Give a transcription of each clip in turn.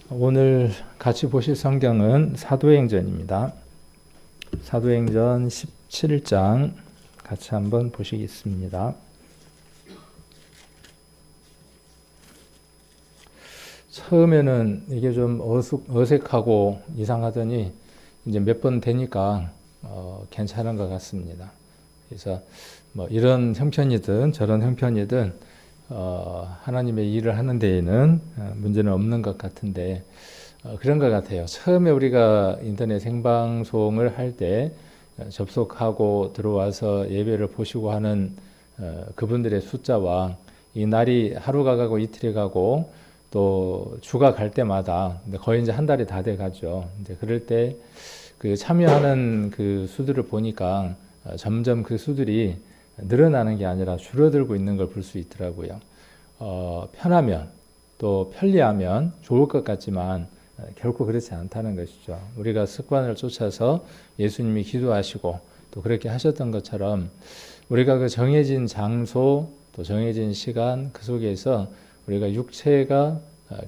오늘 같이 보실 성경은 사도행전입니다. 사도행전 17장 같이 한번 보시겠습니다. 처음에는 이게 좀 어색하고 이상하더니 이제 몇 번 되니까 괜찮은 것 같습니다. 그래서 뭐 이런 형편이든 저런 형편이든 하나님의 일을 하는 데에는 문제는 없는 것 같은데 그런 것 같아요. 처음에 우리가 인터넷 생방송을 할 때 접속하고 들어와서 예배를 보시고 하는 그분들의 숫자와 이 날이 하루가 가고 이틀이 가고 또 주가 갈 때마다 거의 이제 한 달이 다 돼 가죠. 이제 그럴 때 그 참여하는 그 수들을 보니까 점점 그 수들이 늘어나는 게 아니라 줄어들고 있는 걸 볼 수 있더라고요. 편하면 또 편리하면 좋을 것 같지만 결코 그렇지 않다는 것이죠. 우리가 습관을 쫓아서 예수님이 기도하시고 또 그렇게 하셨던 것처럼 우리가 그 정해진 장소 또 정해진 시간 그 속에서 우리가 육체가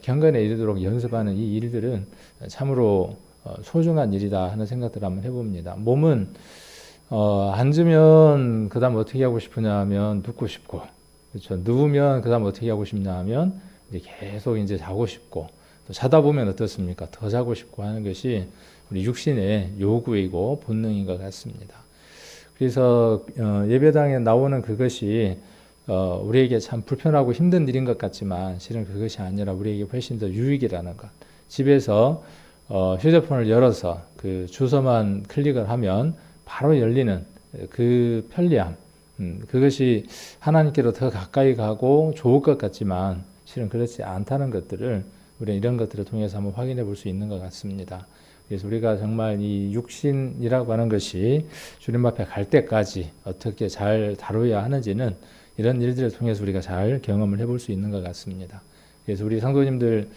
경건에 이르도록 연습하는 이 일들은 참으로 소중한 일이다 하는 생각들을 한번 해봅니다. 몸은 앉으면 그 다음 어떻게 하고 싶으냐 하면 눕고 싶고, 그렇죠. 누우면 그 다음 어떻게 하고 싶냐 하면 이제 계속 이제 자고 싶고, 또 자다 보면 어떻습니까? 더 자고 싶고 하는 것이 우리 육신의 요구이고 본능인 것 같습니다. 그래서 예배당에 나오는 그것이 우리에게 참 불편하고 힘든 일인 것 같지만 실은 그것이 아니라 우리에게 훨씬 더 유익이라는 것. 집에서 휴대폰을 열어서 그 주소만 클릭을 하면 바로 열리는 그 편리함, 그것이 하나님께로 더 가까이 가고 좋을 것 같지만 실은 그렇지 않다는 것들을 우리는 이런 것들을 통해서 한번 확인해 볼 수 있는 것 같습니다. 그래서 우리가 정말 이 육신이라고 하는 것이 주님 앞에 갈 때까지 어떻게 잘 다루어야 하는지는 이런 일들을 통해서 우리가 잘 경험을 해볼 수 있는 것 같습니다. 그래서 우리 성도님들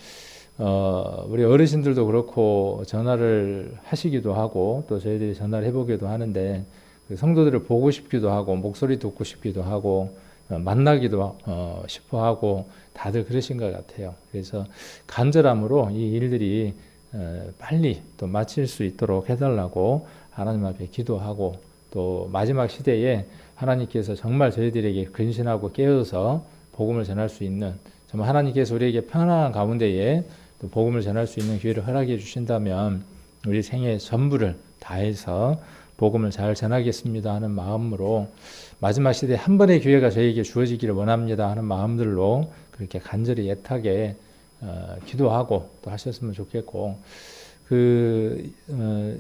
우리 어르신들도 그렇고 전화를 하시기도 하고 또 저희들이 전화를 해보기도 하는데 그 성도들을 보고 싶기도 하고 목소리 듣고 싶기도 하고 만나기도 싶어 하고 다들 그러신 것 같아요. 그래서 간절함으로 이 일들이 빨리 또 마칠 수 있도록 해달라고 하나님 앞에 기도하고 또 마지막 시대에 하나님께서 정말 저희들에게 근신하고 깨어서 복음을 전할 수 있는 정말 하나님께서 우리에게 편안한 가운데에 또 복음을 전할 수 있는 기회를 허락해 주신다면 우리 생애 전부를 다해서 복음을 잘 전하겠습니다 하는 마음으로 마지막 시대에 한 번의 기회가 저희에게 주어지기를 원합니다 하는 마음들로 그렇게 간절히 애타게 기도하고 또 하셨으면 좋겠고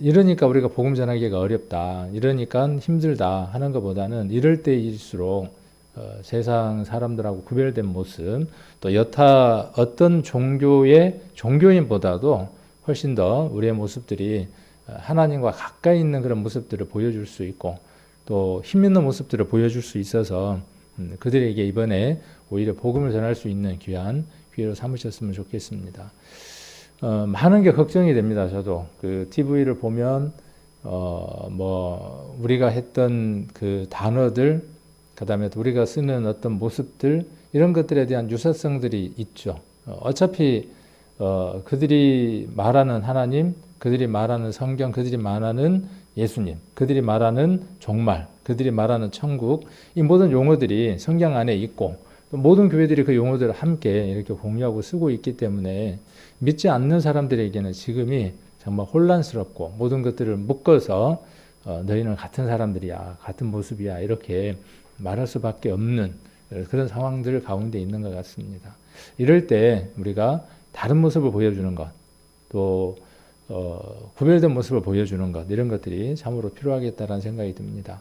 이러니까 우리가 복음 전하기가 어렵다 이러니까 힘들다 하는 것보다는 이럴 때일수록 세상 사람들하고 구별된 모습 또 여타 어떤 종교인보다도 훨씬 더 우리의 모습들이 하나님과 가까이 있는 그런 모습들을 보여줄 수 있고 또 힘있는 모습들을 보여줄 수 있어서 그들에게 이번에 오히려 복음을 전할 수 있는 귀한 기회로 삼으셨으면 좋겠습니다. 많은 게 걱정이 됩니다. 저도 그 TV를 보면 우리가 했던 그 단어들 그다음에 우리가 쓰는 어떤 모습들 이런 것들에 대한 유사성들이 있죠. 어차피 그들이 말하는 하나님, 그들이 말하는 성경, 그들이 말하는 예수님, 그들이 말하는 종말, 그들이 말하는 천국 이 모든 용어들이 성경 안에 있고 모든 교회들이 그 용어들을 함께 이렇게 공유하고 쓰고 있기 때문에 믿지 않는 사람들에게는 지금이 정말 혼란스럽고 모든 것들을 묶어서 너희는 같은 사람들이야, 같은 모습이야 이렇게 말할 수밖에 없는 그런 상황들 가운데 있는 것 같습니다. 이럴 때 우리가 다른 모습을 보여주는 것, 또 구별된 모습을 보여주는 것 이런 것들이 참으로 필요하겠다라는 생각이 듭니다.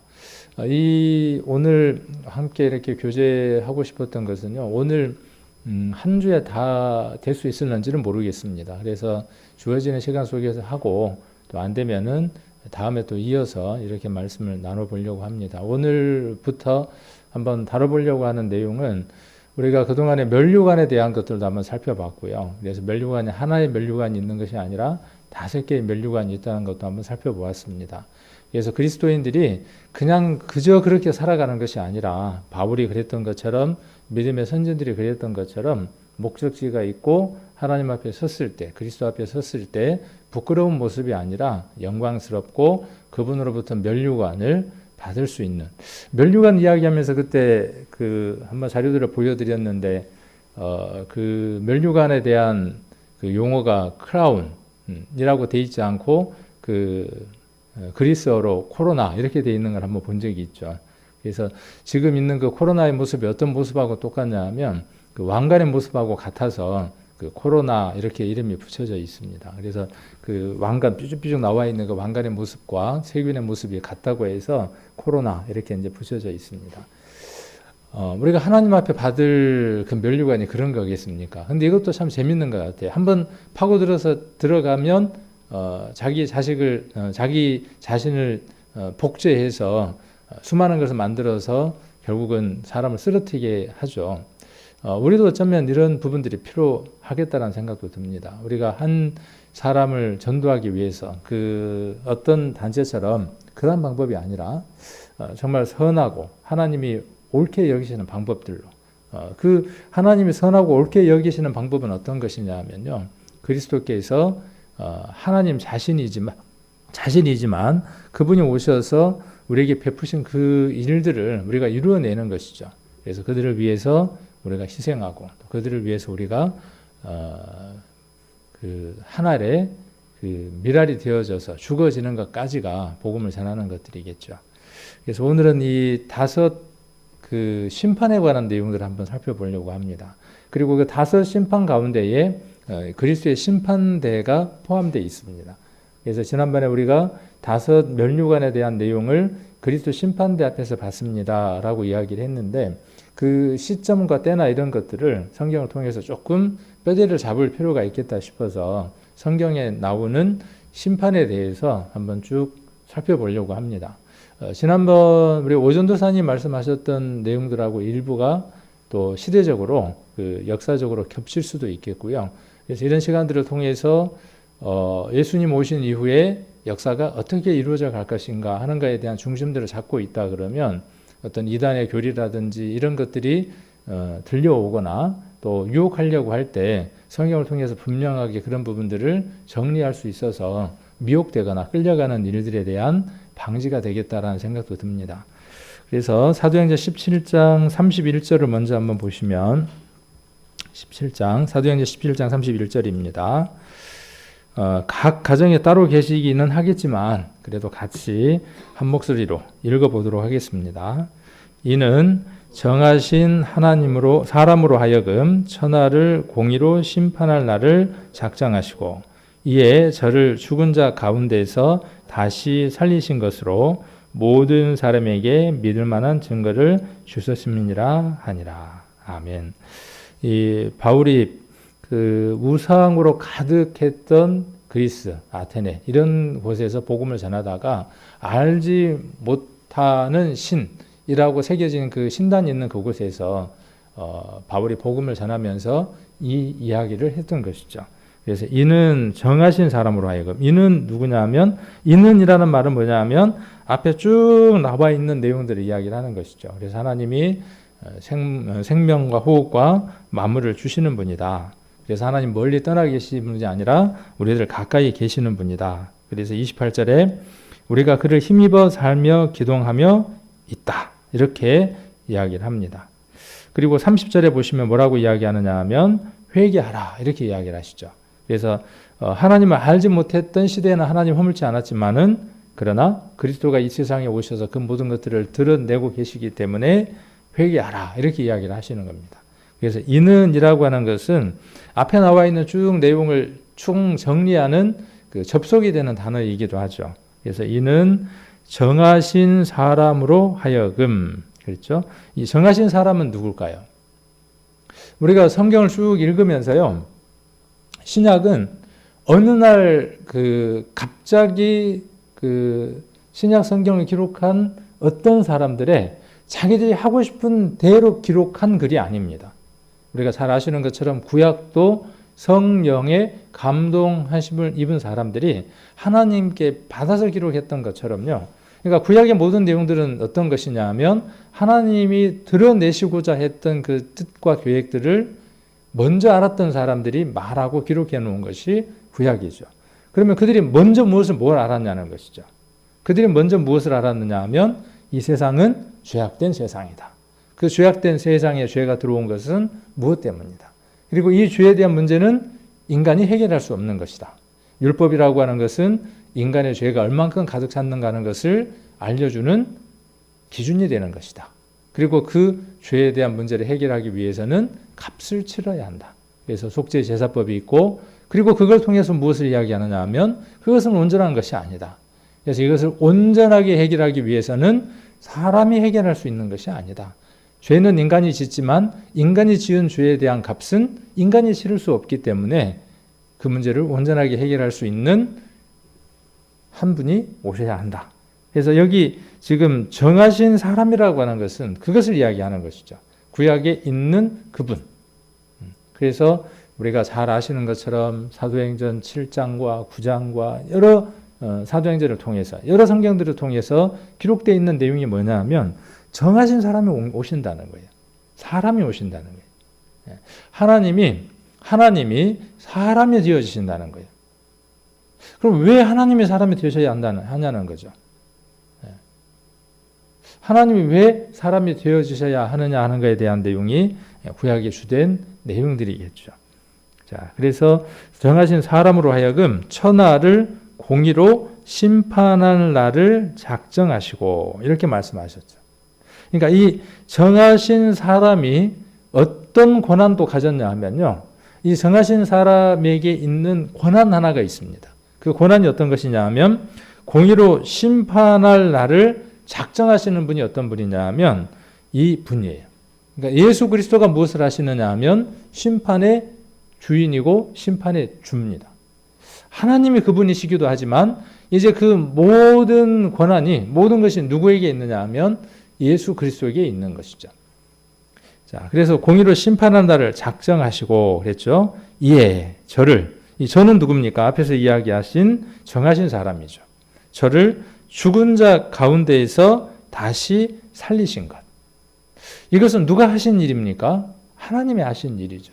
오늘 함께 이렇게 교제하고 싶었던 것은요. 오늘 한 주에 다 될 수 있을는지는 모르겠습니다. 그래서 주어지는 시간 속에서 하고 또 안 되면은 다음에 또 이어서 이렇게 말씀을 나눠보려고 합니다. 오늘부터 한번 다뤄보려고 하는 내용은 우리가 그동안에 면류관에 대한 것들도 한번 살펴봤고요. 그래서 면류관이 하나의 면류관이 있는 것이 아니라 5개의 면류관이 있다는 것도 한번 살펴보았습니다. 그래서 그리스도인들이 그냥 그저 그렇게 살아가는 것이 아니라 바울이 그랬던 것처럼 믿음의 선진들이 그랬던 것처럼 목적지가 있고 하나님 앞에 섰을 때, 그리스도 앞에 섰을 때 부끄러운 모습이 아니라 영광스럽고 그분으로부터 면류관을 받을 수 있는, 면류관 이야기하면서 그때 그 한번 자료들을 보여드렸는데 그 면류관에 대한 그 용어가 크라운이라고 돼 있지 않고 그 그리스어로 코로나 이렇게 돼 있는 걸 한번 본 적이 있죠. 그래서 지금 있는 그 코로나의 모습이 어떤 모습하고 똑같냐 하면 그 왕관의 모습하고 같아서 그 코로나 이렇게 이름이 붙여져 있습니다. 그래서 그 왕관 삐죽삐죽 나와 있는 그 왕관의 모습과 세균의 모습이 같다고 해서 코로나 이렇게 이제 붙여져 있습니다. 우리가 하나님 앞에 받을 그 면류관이 그런 거겠습니까? 근데 이것도 참 재밌는 것 같아요. 한번 파고들어서 들어가면 자기 자신을 복제해서 수많은 것을 만들어서 결국은 사람을 쓰러뜨리게 하죠. 우리도 어쩌면 이런 부분들이 필요하겠다는 생각도 듭니다. 우리가 한 사람을 전도하기 위해서 그 어떤 단체처럼 그런 방법이 아니라 정말 선하고 하나님이 옳게 여기시는 방법들로, 그 하나님이 선하고 옳게 여기시는 방법은 어떤 것이냐 하면요, 그리스도께서 하나님 자신이지만 그분이 오셔서 우리에게 베푸신 그 일들을 우리가 이루어내는 것이죠. 그래서 그들을 위해서 우리가 희생하고 그들을 위해서 우리가 그 하늘에 그 미랄이 되어져서 죽어지는 것까지가 복음을 전하는 것들이겠죠. 그래서 오늘은 이 5 그 심판에 관한 내용들을 한번 살펴보려고 합니다. 그리고 그 5 심판 가운데에 그리스도의 심판대가 포함되어 있습니다. 그래서 지난번에 우리가 5 면류관에 대한 내용을 그리스도 심판대 앞에서 봤습니다라고 이야기를 했는데, 그 시점과 때나 이런 것들을 성경을 통해서 조금 뼈대를 잡을 필요가 있겠다 싶어서 성경에 나오는 심판에 대해서 한번 쭉 살펴보려고 합니다. 지난번 우리 오전도사님 말씀하셨던 내용들하고 일부가 또 시대적으로 그 역사적으로 겹칠 수도 있겠고요. 그래서 이런 시간들을 통해서 예수님 오신 이후에 역사가 어떻게 이루어져 갈 것인가 하는 것에 대한 중심들을 잡고 있다 그러면 어떤 이단의 교리라든지 이런 것들이 들려오거나 또 유혹하려고 할 때 성경을 통해서 분명하게 그런 부분들을 정리할 수 있어서 미혹되거나 끌려가는 일들에 대한 방지가 되겠다라는 생각도 듭니다. 그래서 사도행전 17장 31절을 먼저 한번 보시면, 사도행전 17장 31절입니다. 각 가정에 따로 계시기는 하겠지만 그래도 같이 한 목소리로 읽어보도록 하겠습니다. 이는 정하신 하나님으로 사람으로 하여금 천하를 공의로 심판할 날을 작정하시고 이에 저를 죽은 자 가운데서 다시 살리신 것으로 모든 사람에게 믿을 만한 증거를 주셨음이니라 하니라. 아멘. 이 바울이 그 우상으로 가득했던 그리스, 아테네 이런 곳에서 복음을 전하다가 알지 못하는 신이라고 새겨진 그 신단이 있는 그곳에서 바울이 복음을 전하면서 이 이야기를 했던 것이죠. 그래서 이는 정하신 사람으로 하여금, 이는 누구냐면, 이는이라는 말은 뭐냐면 앞에 쭉 나와 있는 내용들을 이야기를 하는 것이죠. 그래서 하나님이 생명과 호흡과 만물을 주시는 분이다. 그래서 하나님 멀리 떠나 계시는 분이 아니라 우리들 가까이 계시는 분이다. 그래서 28절에 우리가 그를 힘입어 살며 기동하며 있다. 이렇게 이야기를 합니다. 그리고 30절에 보시면 뭐라고 이야기하느냐 하면 회개하라. 이렇게 이야기를 하시죠. 그래서 하나님을 알지 못했던 시대에는 하나님 허물지 않았지만은 그러나 그리스도가 이 세상에 오셔서 그 모든 것들을 드러내고 계시기 때문에 회개하라. 이렇게 이야기를 하시는 겁니다. 그래서 이는이라고 하는 것은 앞에 나와 있는 쭉 내용을 쭉 정리하는 그 접속이 되는 단어이기도 하죠. 그래서 이는 정하신 사람으로 하여금, 그렇죠? 이 정하신 사람은 누굴까요? 우리가 성경을 쭉 읽으면서요, 신약은 어느 날 갑자기 신약 성경을 기록한 어떤 사람들의 자기들이 하고 싶은 대로 기록한 글이 아닙니다. 우리가 잘 아시는 것처럼 구약도 성령의 감동하심을 입은 사람들이 하나님께 받아서 기록했던 것처럼요. 그러니까 구약의 모든 내용들은 어떤 것이냐 하면 하나님이 드러내시고자 했던 그 뜻과 계획들을 먼저 알았던 사람들이 말하고 기록해 놓은 것이 구약이죠. 그러면 그들이 먼저 뭘 알았냐는 것이죠. 그들이 먼저 무엇을 알았느냐 하면 이 세상은 죄악된 세상이다. 그 죄악된 세상에 죄가 들어온 것은 무엇 때문이다. 그리고 이 죄에 대한 문제는 인간이 해결할 수 없는 것이다. 율법이라고 하는 것은 인간의 죄가 얼만큼 가득 찼는가 하는 것을 알려주는 기준이 되는 것이다. 그리고 그 죄에 대한 문제를 해결하기 위해서는 값을 치러야 한다. 그래서 속죄 제사법이 있고, 그리고 그걸 통해서 무엇을 이야기하느냐 하면 그것은 온전한 것이 아니다. 그래서 이것을 온전하게 해결하기 위해서는 사람이 해결할 수 있는 것이 아니다. 죄는 인간이 짓지만 인간이 지은 죄에 대한 값은 인간이 치를 수 없기 때문에 그 문제를 온전하게 해결할 수 있는 한 분이 오셔야 한다. 그래서 여기 지금 정하신 사람이라고 하는 것은 그것을 이야기하는 것이죠. 구약에 있는 그분. 그래서 우리가 잘 아시는 것처럼 사도행전 7장과 9장과 여러 사도행전을 통해서 여러 성경들을 통해서 기록되어 있는 내용이 뭐냐 하면 정하신 사람이 오신다는 거예요. 사람이 오신다는 거예요. 하나님이 사람이 되어주신다는 거예요. 그럼 왜 하나님이 사람이 되셔야 하냐는 거죠. 하나님이 왜 사람이 되어주셔야 하느냐 하는 것에 대한 내용이 구약의 주된 내용들이겠죠. 자, 그래서 정하신 사람으로 하여금 천하를 공의로 심판할 날을 작정하시고 이렇게 말씀하셨죠. 그러니까 이 정하신 사람이 어떤 권한도 가졌냐 하면요. 이 정하신 사람에게 있는 권한 하나가 있습니다. 그 권한이 어떤 것이냐 하면 공의로 심판할 날을 작정하시는 분이 어떤 분이냐 하면 이 분이에요. 그러니까 예수 그리스도가 무엇을 하시느냐 하면 심판의 주인이고 심판의 주입니다. 하나님이 그분이시기도 하지만 이제 그 모든 권한이 모든 것이 누구에게 있느냐 하면 예수 그리스도에게 있는 것이죠. 자, 그래서 공의로 심판한 날을 작정하시고 그랬죠. 이 저는 누굽니까? 앞에서 이야기하신 정하신 사람이죠. 저를 죽은 자 가운데에서 다시 살리신 것. 이것은 누가 하신 일입니까? 하나님이 하신 일이죠.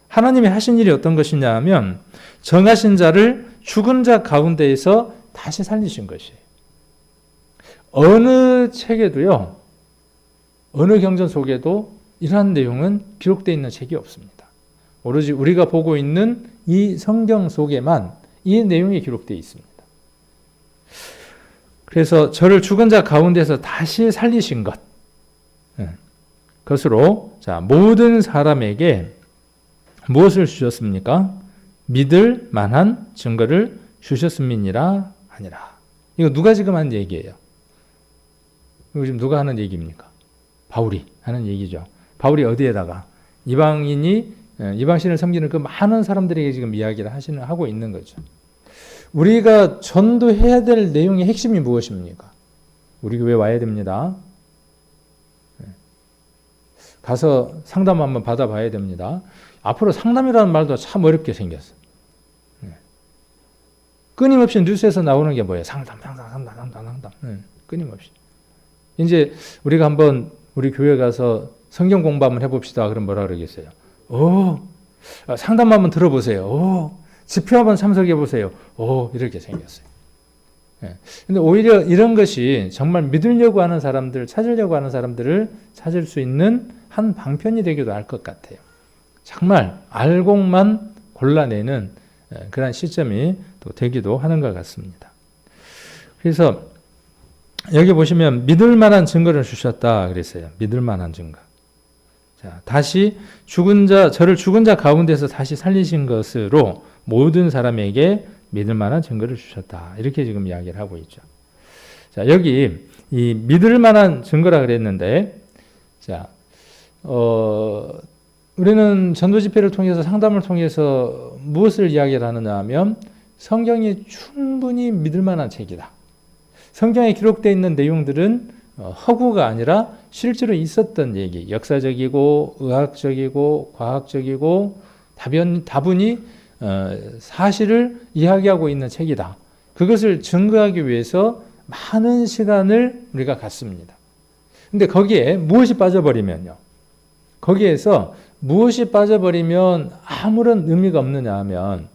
하나님이 하신 일이 어떤 것이냐 하면 정하신 자를 죽은 자 가운데에서 다시 살리신 것이에요. 어느 책에도요, 어느 경전 속에도 이러한 내용은 기록되어 있는 책이 없습니다. 오로지 우리가 보고 있는 이 성경 속에만 이 내용이 기록되어 있습니다. 그래서 저를 죽은 자 가운데서 다시 살리신 것. 그것으로 자, 모든 사람에게 무엇을 주셨습니까? 믿을 만한 증거를 주셨음이니라 아니라. 이거 누가 지금 하는 얘기예요? 이거 지금 누가 하는 얘기입니까? 바울이 하는 얘기죠. 바울이 어디에다가 이방신을 섬기는 그 많은 사람들에게 지금 이야기를 하고 있는 거죠. 우리가 전도해야 될 내용의 핵심이 무엇입니까? 우리 교회 와야 됩니다. 가서 상담 한번 받아봐야 됩니다. 앞으로 상담이라는 말도 참 어렵게 생겼어. 끊임없이 뉴스에서 나오는 게 뭐예요? 상담. 끊임없이. 이제 우리가 한번 우리 교회 가서 성경 공부 한번 해봅시다. 그럼 뭐라 그러겠어요? 상담 한번 들어보세요. 집회 한번 참석해보세요. 이렇게 생겼어요. 근데 오히려 이런 것이 정말 믿으려고 하는 사람들, 찾으려고 하는 사람들을 찾을 수 있는 한 방편이 되기도 할 것 같아요. 정말 알곡만 골라내는 그런 시점이 또 되기도 하는 것 같습니다. 그래서 여기 보시면 믿을 만한 증거를 주셨다 그랬어요. 믿을 만한 증거. 자, 다시 저를 죽은 자 가운데서 다시 살리신 것으로 모든 사람에게 믿을 만한 증거를 주셨다. 이렇게 지금 이야기를 하고 있죠. 자, 여기 이 믿을 만한 증거라 그랬는데, 자, 우리는 전도 집회를 통해서 상담을 통해서 무엇을 이야기를 하느냐 하면 성경이 충분히 믿을 만한 책이다. 성경에 기록되어 있는 내용들은 허구가 아니라 실제로 있었던 얘기, 역사적이고 의학적이고 과학적이고 다분히 사실을 이야기하고 있는 책이다. 그것을 증거하기 위해서 많은 시간을 우리가 갖습니다. 근데 거기에 무엇이 빠져버리면요. 거기에서 무엇이 빠져버리면 아무런 의미가 없느냐 하면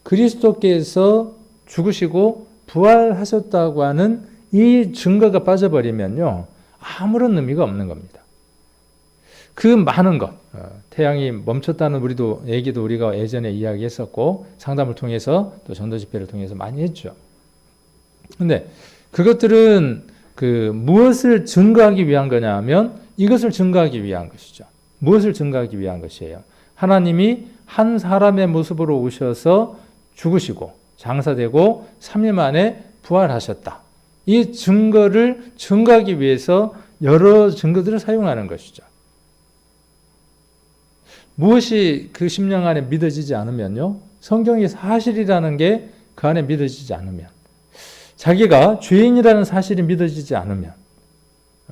그리스도께서 죽으시고 부활하셨다고 하는 이 증거가 빠져버리면요, 아무런 의미가 없는 겁니다. 그 많은 것, 태양이 멈췄다는 얘기도 우리가 예전에 이야기했었고 상담을 통해서 또 전도 집회를 통해서 많이 했죠. 근데 그것들은 무엇을 증거하기 위한 거냐 하면 이것을 증거하기 위한 것이죠. 무엇을 증거하기 위한 것이에요? 하나님이 한 사람의 모습으로 오셔서 죽으시고 장사되고 3일 만에 부활하셨다. 이 증거를 증거하기 위해서 여러 증거들을 사용하는 것이죠. 무엇이 그 심령 안에 믿어지지 않으면요, 성경이 사실이라는 게 그 안에 믿어지지 않으면, 자기가 죄인이라는 사실이 믿어지지 않으면,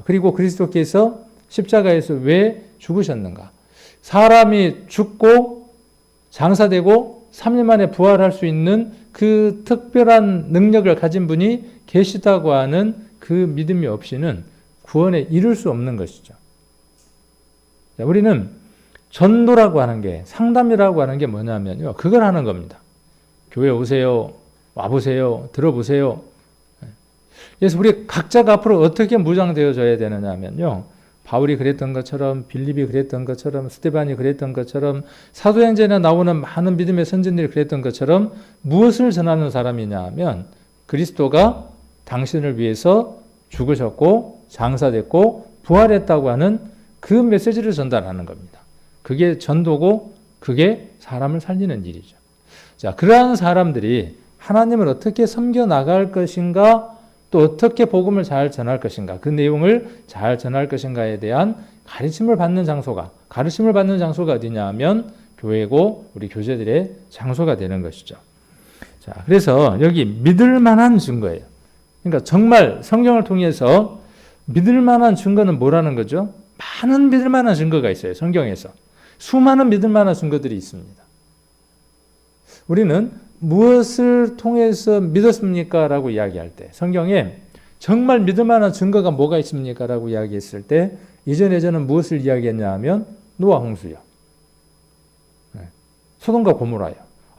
그리고 그리스도께서 십자가에서 왜 죽으셨는가? 사람이 죽고 장사되고 3일 만에 부활할 수 있는 그 특별한 능력을 가진 분이 계시다고 하는 그 믿음이 없이는 구원에 이를 수 없는 것이죠. 우리는 전도라고 하는 게, 상담이라고 하는 게 뭐냐면요, 그걸 하는 겁니다. 교회 오세요, 와보세요, 들어보세요. 그래서 우리 각자가 앞으로 어떻게 무장되어져야 되느냐 하면요, 바울이 그랬던 것처럼, 빌립이 그랬던 것처럼, 스데반이 그랬던 것처럼, 사도행전에 나오는 많은 믿음의 선진들이 그랬던 것처럼 무엇을 전하는 사람이냐 하면 그리스도가 당신을 위해서 죽으셨고 장사됐고 부활했다고 하는 그 메시지를 전달하는 겁니다. 그게 전도고 그게 사람을 살리는 일이죠. 자, 그러한 사람들이 하나님을 어떻게 섬겨 나갈 것인가, 또 어떻게 복음을 잘 전할 것인가, 그 내용을 잘 전할 것인가에 대한 가르침을 받는 장소가 어디냐 하면 교회고 우리 교제들의 장소가 되는 것이죠. 자, 그래서 여기 믿을 만한 증거예요. 그러니까 정말 성경을 통해서 믿을 만한 증거는 뭐라는 거죠? 많은 믿을 만한 증거가 있어요. 성경에서 수많은 믿을 만한 증거들이 있습니다. 우리는 무엇을 통해서 믿었습니까? 라고 이야기할 때, 성경에 정말 믿을 만한 증거가 뭐가 있습니까? 라고 이야기했을 때, 이전에는 무엇을 이야기했냐 하면 노아 홍수요. 소돔과 고모라요.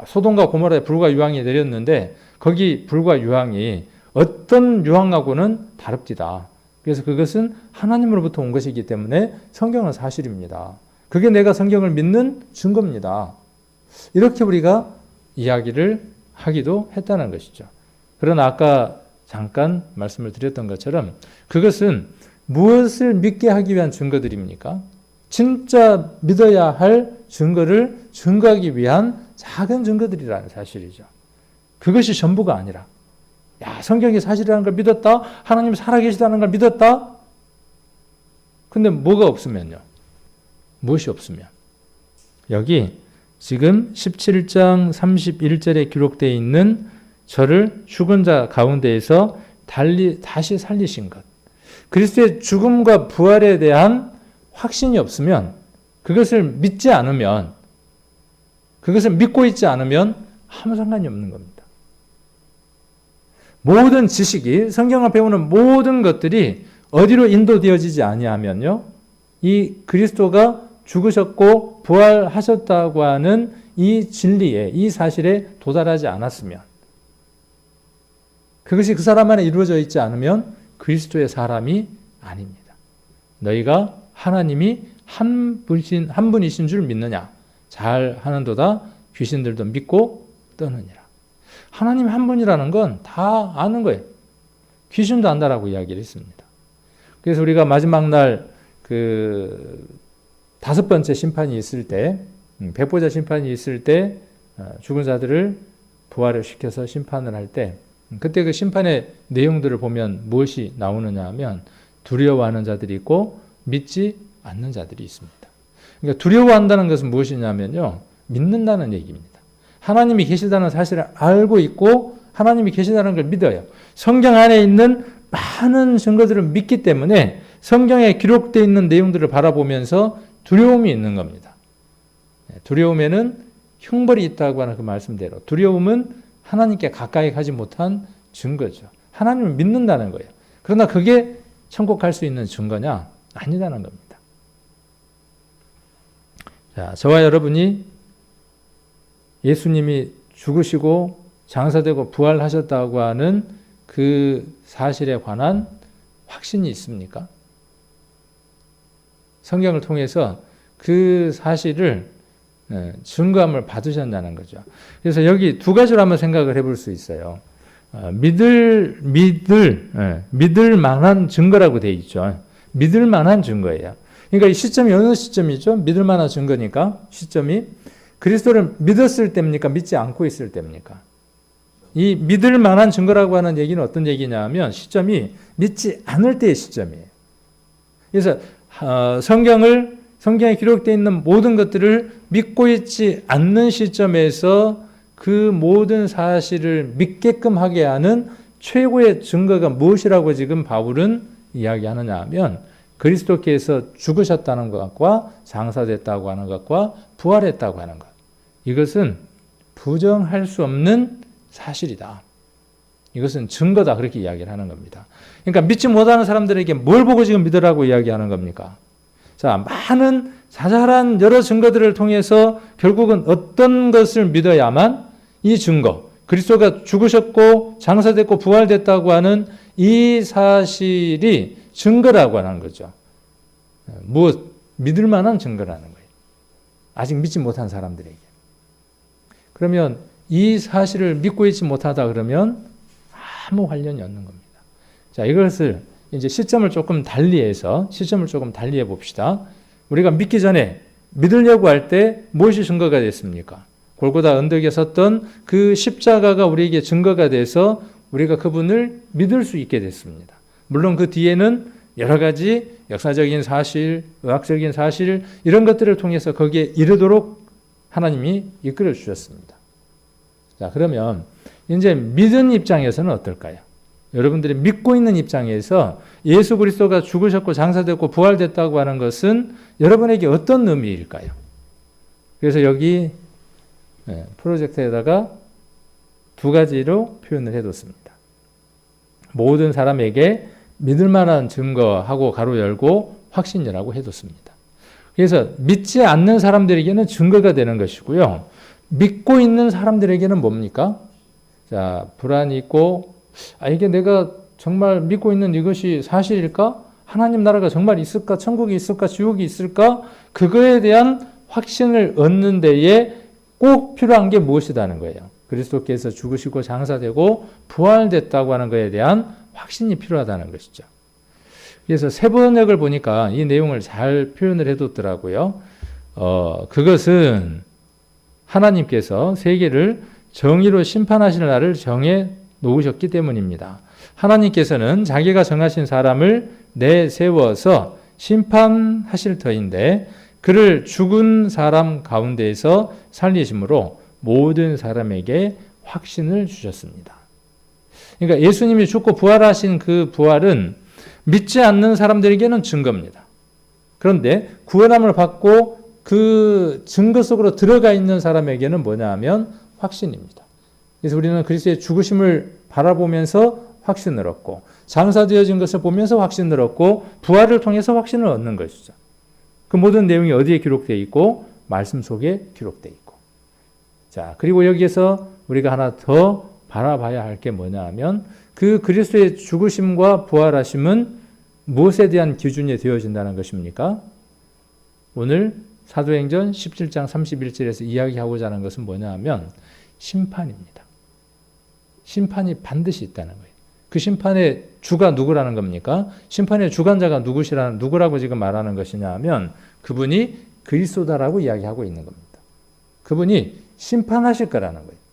소돔과 고모라에 불과 유황이 내렸는데 거기 불과 유황이 어떤 유황하고는 다릅디다. 그래서 그것은 하나님으로부터 온 것이기 때문에 성경은 사실입니다. 그게 내가 성경을 믿는 증거입니다. 이렇게 우리가 이야기를 하기도 했다는 것이죠. 그러나 아까 잠깐 말씀을 드렸던 것처럼 그것은 무엇을 믿게 하기 위한 증거들입니까? 진짜 믿어야 할 증거를 증거하기 위한 작은 증거들이라는 사실이죠. 그것이 전부가 아니라, 야, 성경이 사실이라는 걸 믿었다? 하나님이 살아계시다는 걸 믿었다? 근데 뭐가 없으면요? 무엇이 없으면? 여기 지금 17장 31절에 기록되어 있는 저를 죽은 자 가운데에서 다시 살리신 것. 그리스도의 죽음과 부활에 대한 확신이 없으면, 그것을 믿지 않으면, 그것을 믿고 있지 않으면 아무 상관이 없는 겁니다. 모든 지식이, 성경을 배우는 모든 것들이 어디로 인도되어지지 아니하면요, 이 그리스도가 죽으셨고 부활하셨다고 하는 이 진리에, 이 사실에 도달하지 않았으면, 그것이 그 사람 안에 이루어져 있지 않으면 그리스도의 사람이 아닙니다. 너희가 하나님이 한 분이신 줄 믿느냐? 잘 하는도다 귀신들도 믿고 떠느니라. 하나님 한 분이라는 건 다 아는 거예요. 귀신도 안다라고 이야기를 했습니다. 그래서 우리가 마지막 날 그 5번째 심판이 있을 때, 백보자 심판이 있을 때 죽은 자들을 부활을 시켜서 심판을 할 때, 그때 그 심판의 내용들을 보면 무엇이 나오느냐 하면 두려워하는 자들이 있고 믿지 않는 자들이 있습니다. 그러니까 두려워한다는 것은 무엇이냐면요, 믿는다는 얘기입니다. 하나님이 계시다는 사실을 알고 있고 하나님이 계시다는 걸 믿어요. 성경 안에 있는 많은 증거들을 믿기 때문에 성경에 기록되어 있는 내용들을 바라보면서 두려움이 있는 겁니다. 두려움에는 형벌이 있다고 하는 그 말씀대로 두려움은 하나님께 가까이 가지 못한 증거죠. 하나님을 믿는다는 거예요. 그러나 그게 천국 갈 수 있는 증거냐? 아니라는 겁니다. 자, 저와 여러분이 예수님이 죽으시고 장사되고 부활하셨다고 하는 그 사실에 관한 확신이 있습니까? 성경을 통해서 그 사실을 증거함을 받으셨냐는 거죠. 그래서 여기 두 가지로 한번 생각을 해볼 수 있어요. 믿을 만한 증거라고 되어 있죠. 믿을 만한 증거예요. 그러니까 이 시점이 어느 시점이죠? 믿을 만한 증거니까 시점이 그리스도를 믿었을 때입니까? 믿지 않고 있을 때입니까? 이 믿을 만한 증거라고 하는 얘기는 어떤 얘기냐 면 시점이 믿지 않을 때의 시점이에요. 그래서 성경에 기록되어 있는 모든 것들을 믿고 있지 않는 시점에서 그 모든 사실을 믿게끔 하게 하는 최고의 증거가 무엇이라고 지금 바울은 이야기하느냐 하면 그리스도께서 죽으셨다는 것과 장사됐다고 하는 것과 부활했다고 하는 것. 이것은 부정할 수 없는 사실이다. 이것은 증거다. 그렇게 이야기를 하는 겁니다. 그러니까 믿지 못하는 사람들에게 뭘 보고 지금 믿으라고 이야기하는 겁니까? 자, 많은 자잘한 여러 증거들을 통해서 결국은 어떤 것을 믿어야만 이 증거, 그리스도가 죽으셨고 장사됐고 부활됐다고 하는 이 사실이 증거라고 하는 거죠. 무엇? 믿을 만한 증거라는 거예요. 아직 믿지 못한 사람들에게. 그러면 이 사실을 믿고 있지 못하다 그러면 아무 관련이 없는 겁니다. 자, 이것을 이제 시점을 조금 달리해 봅시다. 우리가 믿기 전에 믿으려고 할 때 무엇이 증거가 됐습니까? 골고다 언덕에 섰던 그 십자가가 우리에게 증거가 돼서 우리가 그분을 믿을 수 있게 됐습니다. 물론 그 뒤에는 여러 가지 역사적인 사실, 의학적인 사실 이런 것들을 통해서 거기에 이르도록 하나님이 이끌어 주셨습니다. 자, 그러면 이제 믿은 입장에서는 어떨까요? 여러분들이 믿고 있는 입장에서 예수 그리스도가 죽으셨고 장사됐고 부활됐다고 하는 것은 여러분에게 어떤 의미일까요? 그래서 여기 프로젝트에다가 두 가지로 표현을 해뒀습니다. 모든 사람에게 믿을 만한 증거하고 가로 열고 확신이라고 해뒀습니다. 그래서 믿지 않는 사람들에게는 증거가 되는 것이고요. 믿고 있는 사람들에게는 뭡니까? 자, 불안이 있고, 이게 내가 정말 믿고 있는 이것이 사실일까? 하나님 나라가 정말 있을까? 천국이 있을까? 지옥이 있을까? 그거에 대한 확신을 얻는 데에 꼭 필요한 게 무엇이라는 거예요. 그리스도께서 죽으시고 장사되고 부활됐다고 하는 것에 대한 확신이 필요하다는 것이죠. 그래서 세번역을 보니까 이 내용을 잘 표현을 해뒀더라고요. 그것은 하나님께서 세계를 정의로 심판하실 날을 정해 놓으셨기 때문입니다. 하나님께서는 자기가 정하신 사람을 내세워서 심판하실 터인데 그를 죽은 사람 가운데에서 살리심으로 모든 사람에게 확신을 주셨습니다. 그러니까 예수님이 죽고 부활하신 그 부활은 믿지 않는 사람들에게는 증거입니다. 그런데 구원함을 받고 그 증거 속으로 들어가 있는 사람에게는 뭐냐 하면 확신입니다. 그래서 우리는 그리스도의 죽으심을 바라보면서 확신을 얻고 장사되어진 것을 보면서 확신을 얻고 부활을 통해서 확신을 얻는 것이죠. 그 모든 내용이 어디에 기록되어 있고 말씀 속에 기록되어 있고. 자, 그리고 여기에서 우리가 하나 더 바라봐야 할 게 뭐냐 하면 그 그리스도의 죽으심과 부활하심은 무엇에 대한 기준이 되어진다는 것입니까? 오늘 사도행전 17장 31절에서 이야기하고자 하는 것은 뭐냐 하면 심판입니다. 심판이 반드시 있다는 거예요. 그 심판의 주가 누구라는 겁니까? 심판의 주관자가 누구라고 지금 말하는 것이냐 하면 그분이 그리스도다라고 이야기하고 있는 겁니다. 그분이 심판하실 거라는 거예요.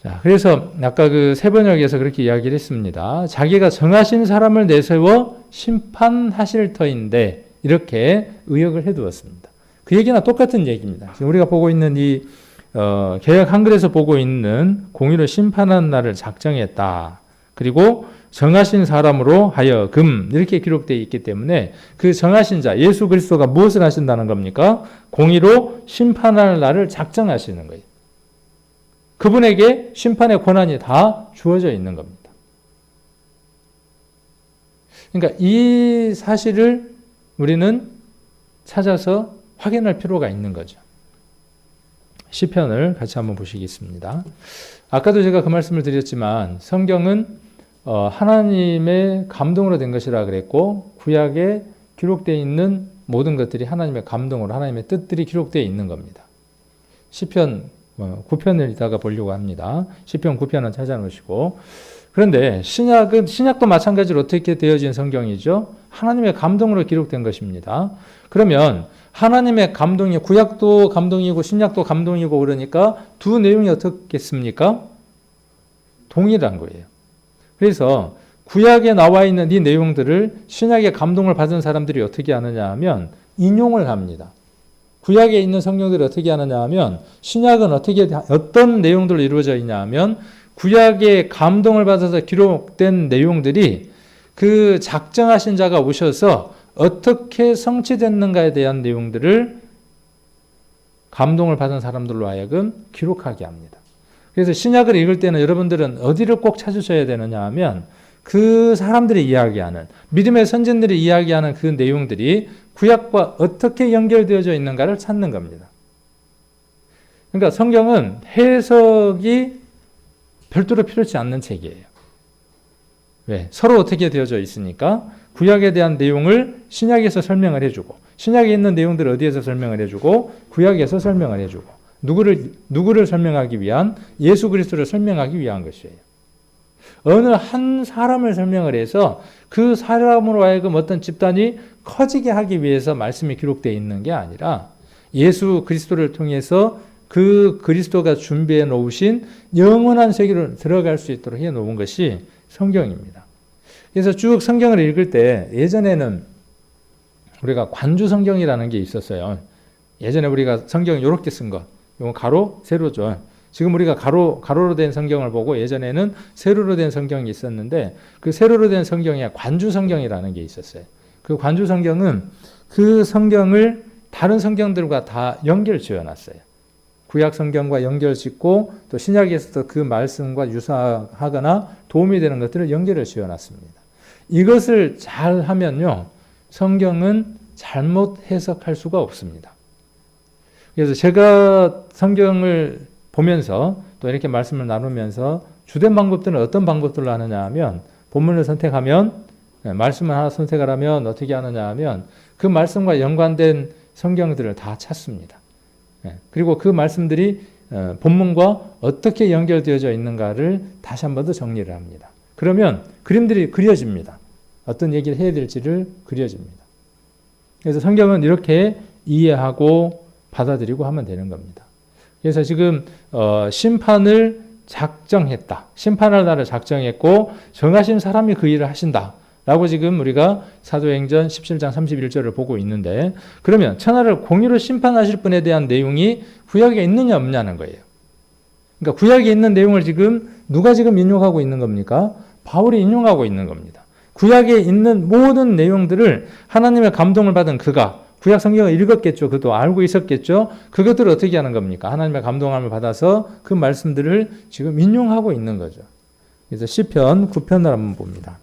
자, 그래서 아까 그 세번역에서 그렇게 이야기를 했습니다. 자기가 정하신 사람을 내세워 심판하실 터인데 이렇게 의역을 해두었습니다. 그 얘기나 똑같은 얘기입니다. 지금 우리가 보고 있는 이 개역 한글에서 보고 있는 공의로 심판하는 날을 작정했다. 그리고 정하신 사람으로 하여금 이렇게 기록되어 있기 때문에 그 정하신 자 예수 그리스도가 무엇을 하신다는 겁니까? 공의로 심판할 날을 작정하시는 거예요. 그분에게 심판의 권한이 다 주어져 있는 겁니다. 그러니까 이 사실을 우리는 찾아서 확인할 필요가 있는 거죠. 시편을 같이 한번 보시겠습니다. 아까도 제가 그 말씀을 드렸지만 성경은 하나님의 감동으로 된 것이라 그랬고 구약에 기록되어 있는 모든 것들이 하나님의 감동으로 하나님의 뜻들이 기록되어 있는 겁니다. 시편 9편을 이따가 보려고 합니다. 시편 9편은 찾아놓으시고, 그런데 신약도 마찬가지로 어떻게 되어진 성경이죠? 하나님의 감동으로 기록된 것입니다. 그러면 하나님의 감동이 구약도 감동이고 신약도 감동이고 그러니까 두 내용이 어떻겠습니까? 동일한 거예요. 그래서 구약에 나와 있는 이 내용들을 신약의 감동을 받은 사람들이 어떻게 하느냐 하면 인용을 합니다. 구약에 있는 성경들이 어떻게 하느냐 하면 신약은 어떤 내용들로 이루어져 있냐 하면 구약의 감동을 받아서 기록된 내용들이 그 작정하신 자가 오셔서 어떻게 성취됐는가에 대한 내용들을 감동을 받은 사람들로 하여금 기록하게 합니다. 그래서 신약을 읽을 때는 여러분들은 어디를 꼭 찾으셔야 되느냐 하면 그 사람들이 이야기하는, 믿음의 선진들이 이야기하는 그 내용들이 구약과 어떻게 연결되어져 있는가를 찾는 겁니다. 그러니까 성경은 해석이 별도로 필요치 않는 책이에요. 왜? 서로 어떻게 되어져 있으니까 구약에 대한 내용을 신약에서 설명을 해주고, 신약에 있는 내용들을 어디에서 설명을 해주고, 구약에서 설명을 해주고, 누구를 설명하기 위한, 예수 그리스도를 설명하기 위한 것이에요. 어느 한 사람을 설명을 해서 그 사람으로 하여금 어떤 집단이 커지게 하기 위해서 말씀이 기록되어 있는 게 아니라 예수 그리스도를 통해서 그 그리스도가 준비해 놓으신 영원한 세계로 들어갈 수 있도록 해 놓은 것이 성경입니다. 그래서 쭉 성경을 읽을 때 예전에는 우리가 관주 성경이라는 게 있었어요. 예전에 우리가 성경 이렇게 쓴 거, 이건 가로, 세로죠. 지금 우리가 가로로 된 성경을 보고 예전에는 세로로 된 성경이 있었는데 그 세로로 된 성경에 관주 성경이라는 게 있었어요. 그 관주 성경은 그 성경을 다른 성경들과 다 연결 지어놨어요. 구약 성경과 연결 짓고 또 신약에서도 그 말씀과 유사하거나 도움이 되는 것들을 연결을 지어놨습니다. 이것을 잘 하면요, 성경은 잘못 해석할 수가 없습니다. 그래서 제가 성경을 보면서 또 이렇게 말씀을 나누면서 주된 방법들은 어떤 방법들로 하느냐 하면 본문을 선택하면, 말씀을 하나 선택을 하면 어떻게 하느냐 하면 그 말씀과 연관된 성경들을 다 찾습니다. 그리고 그 말씀들이 본문과 어떻게 연결되어져 있는가를 다시 한 번 더 정리를 합니다. 그러면 그림들이 그려집니다. 어떤 얘기를 해야 될지를 그려집니다. 그래서 성경은 이렇게 이해하고 받아들이고 하면 되는 겁니다. 그래서 지금 심판을 작정했다. 심판할 날을 작정했고 정하신 사람이 그 일을 하신다. 라고 지금 우리가 사도행전 17장 31절을 보고 있는데, 그러면 천하를 공의로 심판하실 분에 대한 내용이 구약에 있느냐 없냐는 거예요. 그러니까 구약에 있는 내용을 지금 누가 지금 인용하고 있는 겁니까? 바울이 인용하고 있는 겁니다. 구약에 있는 모든 내용들을 하나님의 감동을 받은 그가 구약 성경을 읽었겠죠. 그도 알고 있었겠죠. 그것들을 어떻게 하는 겁니까? 하나님의 감동함을 받아서 그 말씀들을 지금 인용하고 있는 거죠. 그래서 시편 9편을 한번 봅니다.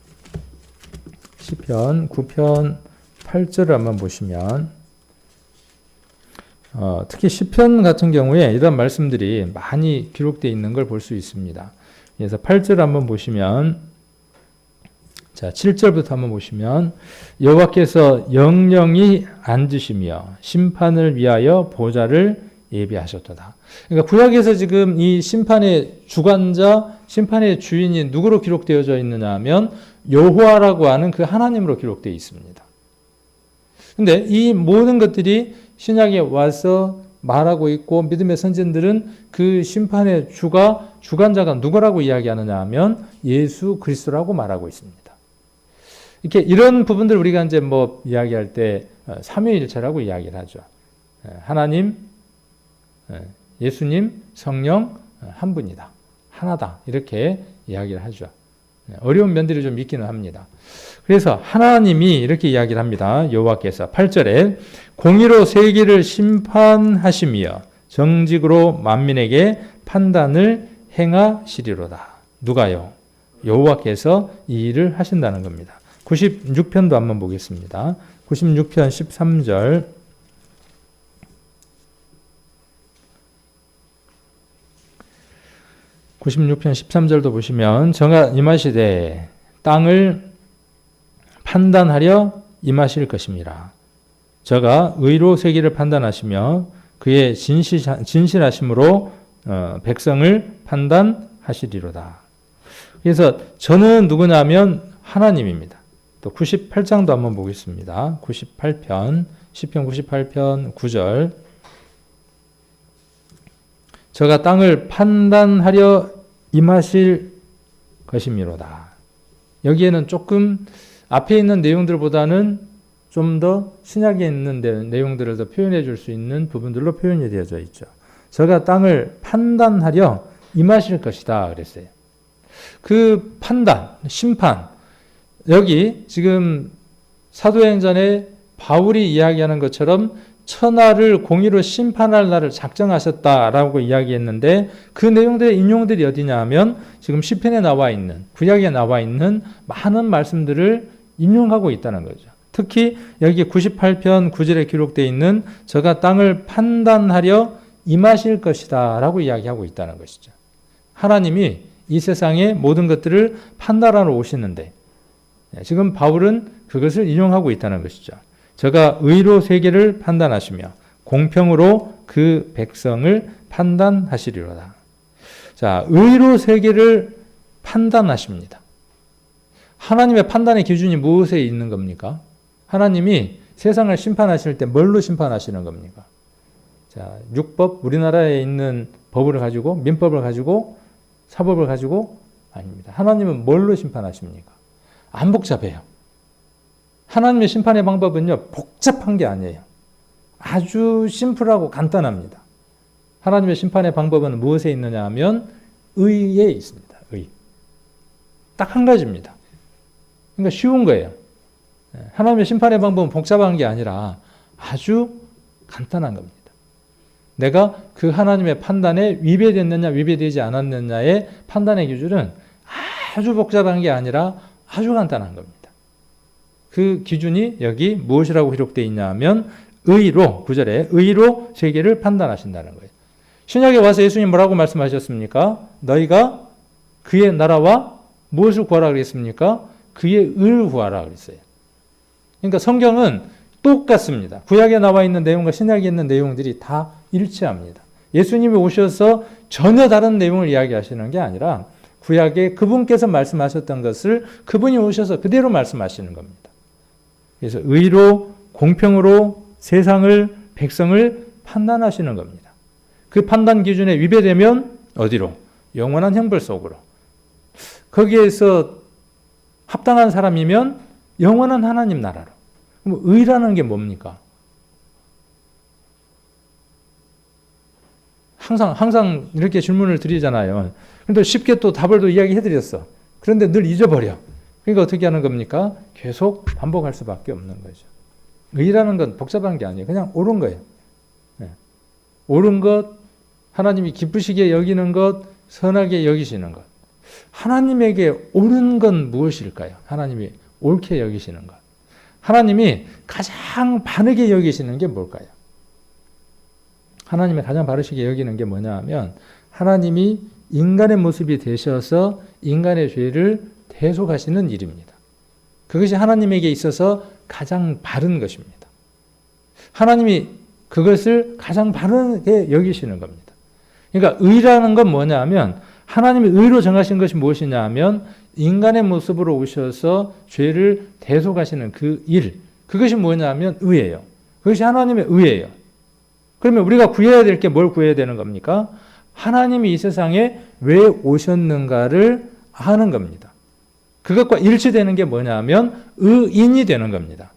시편 9편 8절을 한번 보시면 특히 시편 같은 경우에 이런 말씀들이 많이 기록되어 있는 걸 볼 수 있습니다. 그래서 8절 한번 보시면, 자 7절부터 한번 보시면, 여호와께서 영영히 앉으시며 심판을 위하여 보좌를 예비하셨도다. 그러니까 구약에서 지금 이 심판의 주관자, 심판의 주인이 누구로 기록되어져 있느냐 하면 여호와라고 하는 그 하나님으로 기록되어 있습니다. 근데 이 모든 것들이 신약에 와서 말하고 있고, 믿음의 선진들은 그 심판의 주관자가 누구라고 이야기하느냐 하면 예수 그리스도라고 말하고 있습니다. 이렇게 이런 부분들 우리가 이제 뭐 이야기할 때 삼위일체라고 이야기를 하죠. 하나님, 예수님, 성령 한 분이다. 하나다. 이렇게 이야기를 하죠. 어려운 면들이 좀 있기는 합니다. 그래서 하나님이 이렇게 이야기를 합니다. 여호와께서 8절에 공의로 세계를 심판하시며 정직으로 만민에게 판단을 행하시리로다. 누가요? 여호와께서 이 일을 하신다는 겁니다. 96편도 한번 보겠습니다. 96편 13절 96편 13절도 보시면 저가 임하시되 땅을 판단하려 임하실 것임이라. 저가 의로 세계를 판단하시며 그의 진실하심으로 백성을 판단하시리로다. 그래서 저는 누구냐면 하나님입니다. 또 98장도 한번 보겠습니다. 98편, 시편 98편 9절. 저가 땅을 판단하려 임하실 것이미로다. 여기에는 조금 앞에 있는 내용들보다는 좀 더 신약에 있는 내용들을 더 표현해 줄 수 있는 부분들로 표현이 되어져 있죠. 저가 땅을 판단하려 임하실 것이다 그랬어요. 그 판단, 심판, 여기 지금 사도행전에 바울이 이야기하는 것처럼 천하를 공의로 심판할 날을 작정하셨다라고 이야기했는데 그 내용들의 인용들이 어디냐 하면 지금 시편에 나와 있는, 구약에 나와 있는 많은 말씀들을 인용하고 있다는 거죠. 특히 여기 98편 9절에 기록되어 있는 저가 땅을 판단하려 임하실 것이다 라고 이야기하고 있다는 것이죠. 하나님이 이 세상의 모든 것들을 판단하러 오시는데 지금 바울은 그것을 인용하고 있다는 것이죠. 저가 의로 세계를 판단하시며 공평으로 그 백성을 판단하시리로다. 자, 의로 세계를 판단하십니다. 하나님의 판단의 기준이 무엇에 있는 겁니까? 하나님이 세상을 심판하실 때 뭘로 심판하시는 겁니까? 자, 율법, 우리나라에 있는 법을 가지고, 민법을 가지고, 사법을 가지고 아닙니다. 하나님은 뭘로 심판하십니까? 안 복잡해요. 하나님의 심판의 방법은요, 복잡한 게 아니에요. 아주 심플하고 간단합니다. 하나님의 심판의 방법은 무엇에 있느냐 하면 의에 있습니다. 의. 딱 한 가지입니다. 그러니까 쉬운 거예요. 하나님의 심판의 방법은 복잡한 게 아니라 아주 간단한 겁니다. 내가 그 하나님의 판단에 위배됐느냐 위배되지 않았느냐의 판단의 기준은 아주 복잡한 게 아니라 아주 간단한 겁니다. 그 기준이 여기 무엇이라고 기록되어 있냐 하면 의로, 9절에 의로 세계를 판단하신다는 거예요. 신약에 와서 예수님 뭐라고 말씀하셨습니까? 너희가 그의 나라와 무엇을 구하라 그랬습니까? 그의 의를 구하라 그랬어요. 그러니까 성경은 똑같습니다. 구약에 나와 있는 내용과 신약에 있는 내용들이 다 일치합니다. 예수님이 오셔서 전혀 다른 내용을 이야기하시는 게 아니라 구약에 그분께서 말씀하셨던 것을 그분이 오셔서 그대로 말씀하시는 겁니다. 그래서 의로 공평으로 세상을 백성을 판단하시는 겁니다. 그 판단 기준에 위배되면 어디로? 영원한 형벌 속으로. 거기에서 합당한 사람이면 영원한 하나님 나라로. 그럼 의라는 게 뭡니까? 항상 이렇게 질문을 드리잖아요. 그런데 쉽게 또 답을 또 이야기해 드렸어. 그런데 늘 잊어버려. 그러니까 어떻게 하는 겁니까? 계속 반복할 수밖에 없는 거죠. 의라는 건 복잡한 게 아니에요. 그냥 옳은 거예요. 네. 옳은 것, 하나님이 기쁘시게 여기는 것, 선하게 여기시는 것. 하나님에게 옳은 건 무엇일까요? 하나님이 옳게 여기시는 것. 하나님이 가장 바르게 여기시는 게 뭘까요? 하나님이 가장 바르시게 여기는 게 뭐냐 하면 하나님이 인간의 모습이 되셔서 인간의 죄를 대속하시는 일입니다. 그것이 하나님에게 있어서 가장 바른 것입니다. 하나님이 그것을 가장 바르게 여기시는 겁니다. 그러니까 의라는 건 뭐냐 하면 하나님이 의로 정하신 것이 무엇이냐 하면 인간의 모습으로 오셔서 죄를 대속하시는 그 일, 그것이 뭐냐 하면 의예요. 그것이 하나님의 의예요. 그러면 우리가 구해야 될 게 뭘 구해야 되는 겁니까? 하나님이 이 세상에 왜 오셨는가를 아는 겁니다. 그것과 일치되는 게 뭐냐 하면 의인이 되는 겁니다.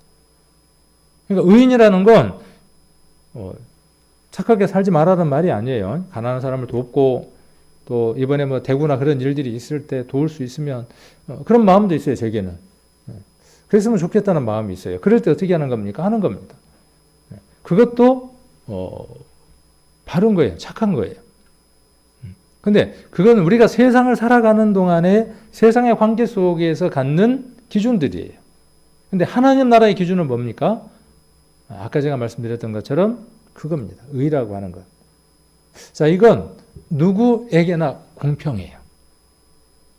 그러니까 의인이라는 건 착하게 살지 말라는 말이 아니에요. 가난한 사람을 돕고 또 이번에 뭐 대구나 그런 일들이 있을 때 도울 수 있으면 그런 마음도 있어요. 제게는. 그랬으면 좋겠다는 마음이 있어요. 그럴 때 어떻게 하는 겁니까? 하는 겁니다. 그것도 바른 거예요. 착한 거예요. 근데 그건 우리가 세상을 살아가는 동안에 세상의 관계 속에서 갖는 기준들이에요. 근데 하나님 나라의 기준은 뭡니까? 아까 제가 말씀드렸던 것처럼 그겁니다. 의라고 하는 것. 자, 이건 누구에게나 공평해요.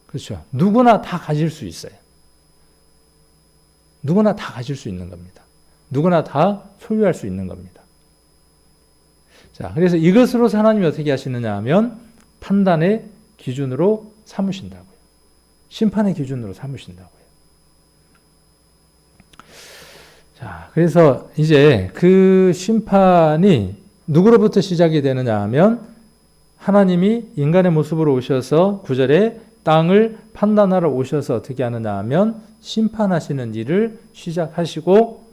그렇죠. 누구나 다 가질 수 있어요. 누구나 다 가질 수 있는 겁니다. 누구나 다 소유할 수 있는 겁니다. 자, 그래서 이것으로 하나님이 어떻게 하시느냐 하면 판단의 기준으로 삼으신다고요. 심판의 기준으로 삼으신다고요. 자, 그래서 이제 그 심판이 누구로부터 시작이 되느냐 하면 하나님이 인간의 모습으로 오셔서 9절에 땅을 판단하러 오셔서 어떻게 하느냐 하면 심판하시는 일을 시작하셨고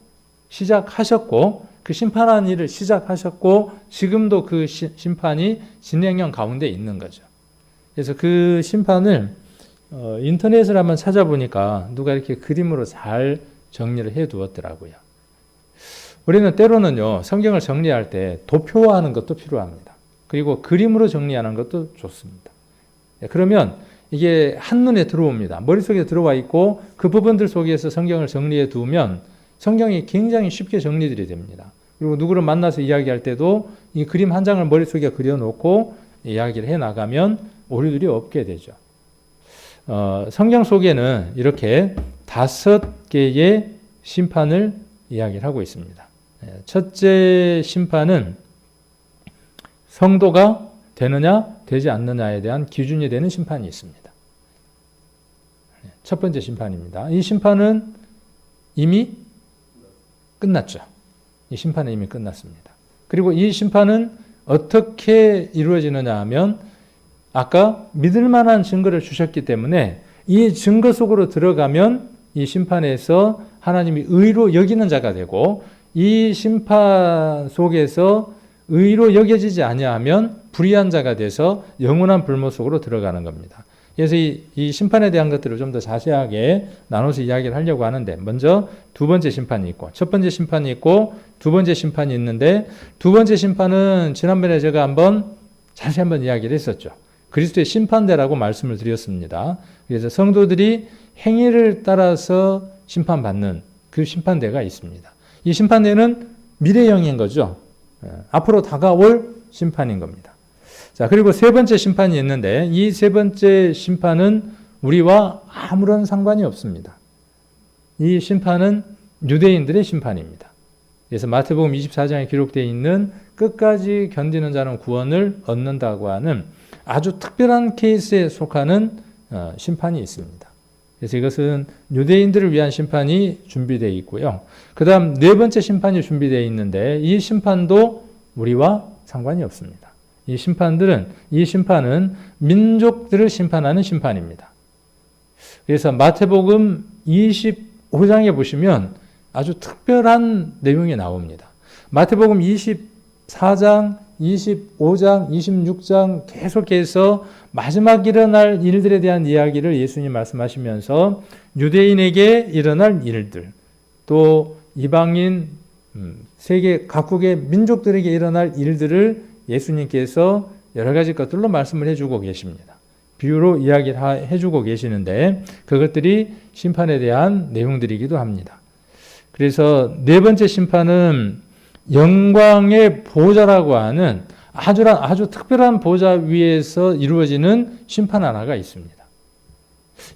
그 심판하는 일을 시작하셨고 지금도 그 심판이 진행형 가운데 있는 거죠. 그래서 그 심판을 인터넷을 한번 찾아보니까 누가 이렇게 그림으로 잘 정리를 해 두었더라고요. 우리는 때로는요, 성경을 정리할 때 도표화하는 것도 필요합니다. 그리고 그림으로 정리하는 것도 좋습니다. 그러면 이게 한눈에 들어옵니다. 머릿속에 들어와 있고 그 부분들 속에서 성경을 정리해 두면 성경이 굉장히 쉽게 정리들이 됩니다. 그리고 누구를 만나서 이야기할 때도 이 그림 한 장을 머릿속에 그려놓고 이야기를 해 나가면 오류들이 없게 되죠. 성경 속에는 이렇게 5개의 심판을 이야기를 하고 있습니다. 첫째 심판은 성도가 되느냐 되지 않느냐에 대한 기준이 되는 심판이 있습니다. 첫 번째 심판입니다. 이 심판은 이미 끝났죠. 이 심판은 이미 끝났습니다. 그리고 이 심판은 어떻게 이루어지느냐 하면 아까 믿을 만한 증거를 주셨기 때문에 이 증거 속으로 들어가면 이 심판에서 하나님이 의로 여기는 자가 되고 이 심판 속에서 의로 여겨지지 아니하면 불의한 자가 돼서 영원한 불모 속으로 들어가는 겁니다. 그래서 이 심판에 대한 것들을 좀 더 자세하게 나눠서 이야기를 하려고 하는데 먼저 두 번째 심판이 있고 첫 번째 심판이 있고 두 번째 심판이 있는데 두 번째 심판은 지난번에 제가 자세히 한번 이야기를 했었죠. 그리스도의 심판대라고 말씀을 드렸습니다. 그래서 성도들이 행위를 따라서 심판받는 그 심판대가 있습니다. 이 심판대는 미래형인 거죠. 앞으로 다가올 심판인 겁니다. 자, 그리고 세 번째 심판이 있는데 이 세 번째 심판은 우리와 아무런 상관이 없습니다. 이 심판은 유대인들의 심판입니다. 그래서 마태복음 24장에 기록되어 있는 끝까지 견디는 자는 구원을 얻는다고 하는 아주 특별한 케이스에 속하는 심판이 있습니다. 그래서 이것은 유대인들을 위한 심판이 준비되어 있고요. 그 다음 네 번째 심판이 준비되어 있는데 이 심판도 우리와 상관이 없습니다. 이 심판은 민족들을 심판하는 심판입니다. 그래서 마태복음 25장에 보시면 아주 특별한 내용이 나옵니다. 마태복음 24장, 25장, 26장 계속해서 마지막 일어날 일들에 대한 이야기를 예수님 말씀하시면서 유대인에게 일어날 일들, 또 이방인, 세계 각국의 민족들에게 일어날 일들을 예수님께서 여러 가지 것들로 말씀을 해주고 계십니다. 비유로 이야기를 해주고 계시는데 그것들이 심판에 대한 내용들이기도 합니다. 그래서 네 번째 심판은 영광의 보좌라고 하는 아주 특별한 보좌 위에서 이루어지는 심판 하나가 있습니다.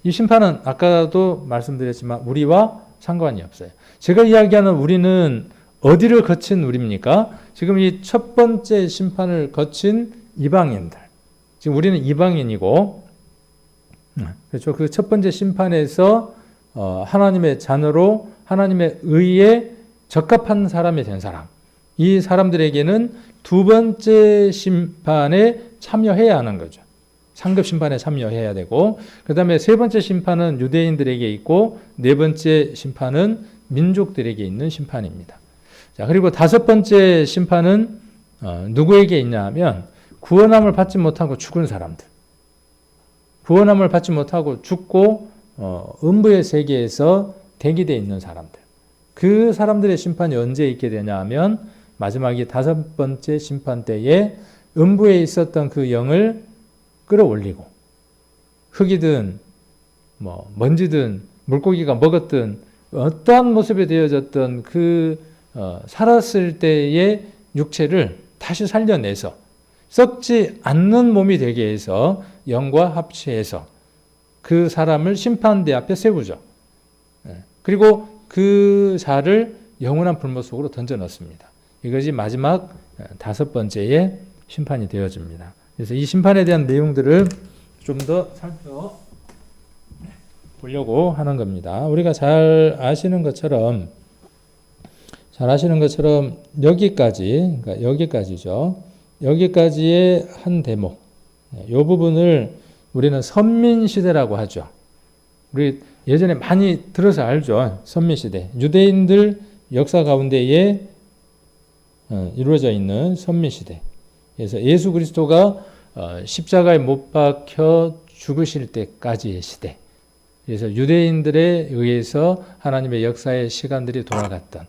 이 심판은 아까도 말씀드렸지만 우리와 상관이 없어요. 제가 이야기하는 우리는 어디를 거친 우리입니까? 지금 이 첫 번째 심판을 거친 이방인들. 지금 우리는 이방인이고, 그렇죠. 그 첫 번째 심판에서 하나님의 자녀로 하나님의 의에 적합한 사람이 된 사람. 이 사람들에게는 두 번째 심판에 참여해야 하는 거죠. 상급 심판에 참여해야 되고, 그 다음에 세 번째 심판은 유대인들에게 있고, 네 번째 심판은 민족들에게 있는 심판입니다. 자, 그리고 다섯 번째 심판은 누구에게 있냐 하면 구원함을 받지 못하고 죽은 사람들. 구원함을 받지 못하고 죽고 음부의 세계에서 대기되어 있는 사람들. 그 사람들의 심판이 언제 있게 되냐 하면 마지막이 다섯 번째 심판 때에 음부에 있었던 그 영을 끌어올리고 흙이든 먼지든 물고기가 먹었든 어떠한 모습에 되어졌던 그 살았을 때의 육체를 다시 살려내서 썩지 않는 몸이 되게 해서 영과 합체해서 그 사람을 심판대 앞에 세우죠. 그리고 그 자를 영원한 불못 속으로 던져 넣습니다. 이것이 마지막 5번째의 심판이 되어집니다. 그래서 이 심판에 대한 내용들을 좀 더 살펴보려고 하는 겁니다. 우리가 잘 아시는 것처럼 여기까지, 그러니까 여기까지죠. 여기까지의 한 대목, 이 부분을 우리는 선민시대라고 하죠. 우리 예전에 많이 들어서 알죠. 선민시대. 유대인들 역사 가운데에 이루어져 있는 선민시대. 그래서 예수 그리스도가 십자가에 못 박혀 죽으실 때까지의 시대. 그래서 유대인들에 의해서 하나님의 역사의 시간들이 돌아갔던.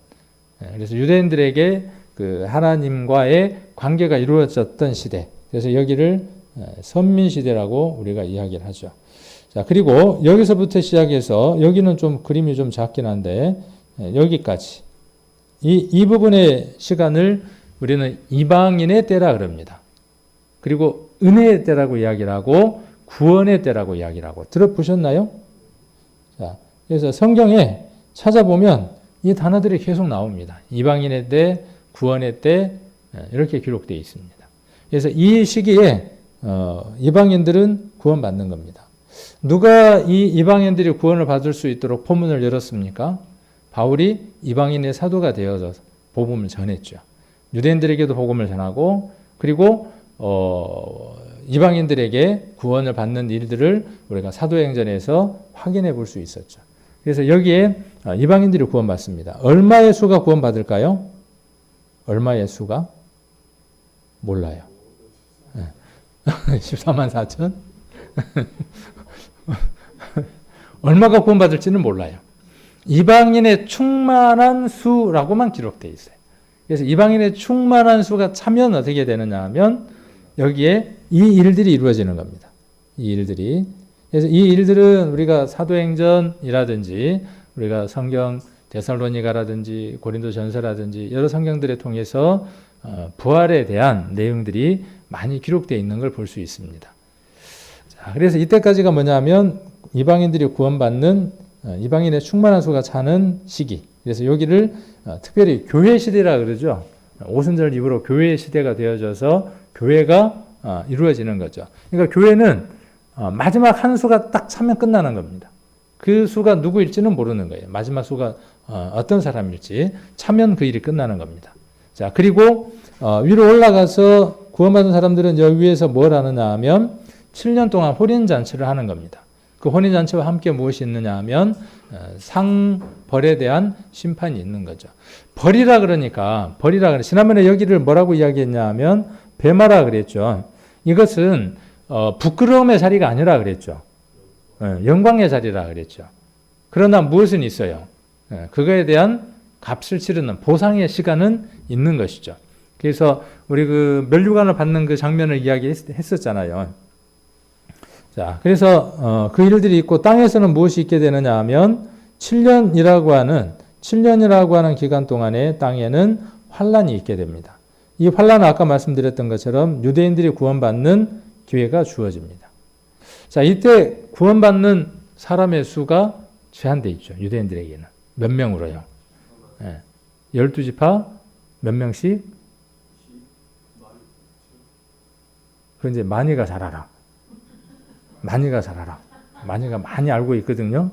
그래서 유대인들에게 그 하나님과의 관계가 이루어졌던 시대. 그래서 여기를 선민시대라고 우리가 이야기를 하죠. 자, 그리고 여기서부터 시작해서 여기는 좀 그림이 좀 작긴 한데 여기까지. 이 부분의 시간을 우리는 이방인의 때라 그럽니다. 그리고 은혜의 때라고 이야기를 하고 구원의 때라고 이야기를 하고 들어보셨나요? 자, 그래서 성경에 찾아보면 이 단어들이 계속 나옵니다. 이방인의 때, 구원의 때 이렇게 기록되어 있습니다. 그래서 이 시기에 이방인들은 구원받는 겁니다. 누가 이 이방인들이 구원을 받을 수 있도록 포문을 열었습니까? 바울이 이방인의 사도가 되어서 복음을 전했죠. 유대인들에게도 복음을 전하고 그리고 이방인들에게 구원을 받는 일들을 우리가 사도행전에서 확인해 볼 수 있었죠. 그래서 여기에 이방인들이 구원받습니다. 얼마의 수가 구원받을까요? 얼마의 수가? 몰라요. 14만 4천? 얼마가 구원받을지는 몰라요. 이방인의 충만한 수라고만 기록되어 있어요. 그래서 이방인의 충만한 수가 차면 어떻게 되느냐 하면 여기에 이 일들이 이루어지는 겁니다. 이 일들이. 그래서 이 일들은 우리가 사도행전이라든지 우리가 성경 데살로니가라든지 고린도전서라든지 여러 성경들을 통해서 부활에 대한 내용들이 많이 기록되어 있는 걸 볼 수 있습니다. 자, 그래서 이때까지가 뭐냐면 이방인들이 구원받는 이방인의 충만한 수가 차는 시기. 그래서 여기를 특별히 교회 시대라 그러죠. 오순절 이후로 교회 시대가 되어져서 교회가 이루어지는 거죠. 그러니까 교회는 마지막 한 수가 딱 차면 끝나는 겁니다. 그 수가 누구일지는 모르는 거예요. 마지막 수가 어떤 사람일지 차면 그 일이 끝나는 겁니다. 자, 그리고 위로 올라가서 구원받은 사람들은 여기 위에서 뭘 하느냐 하면 7년 동안 혼인잔치를 하는 겁니다. 그 혼인잔치와 함께 무엇이 있느냐 하면 상벌에 대한 심판이 있는 거죠. 벌이라 그러니까 지난번에 여기를 뭐라고 이야기했냐 하면 배마라 그랬죠. 이것은 부끄러움의 자리가 아니라 그랬죠. 영광의 자리라 그랬죠. 그러나 무엇은 있어요? 그거에 대한 값을 치르는 보상의 시간은 있는 것이죠. 그래서 우리 그 면류관을 받는 그 장면을 이야기했었잖아요. 자, 그래서 그 일들이 있고 땅에서는 무엇이 있게 되느냐 하면 7년이라고 하는 기간 동안에 땅에는 환란이 있게 됩니다. 이 환란은 아까 말씀드렸던 것처럼 유대인들이 구원받는 기회가 주어집니다. 자, 이때 구원받는 사람의 수가 제한되어 있죠. 유대인들에게는. 몇 명으로요? 12지파 몇 명씩? 그 이제 많이가 잘하라. 많이가 많이 알고 있거든요.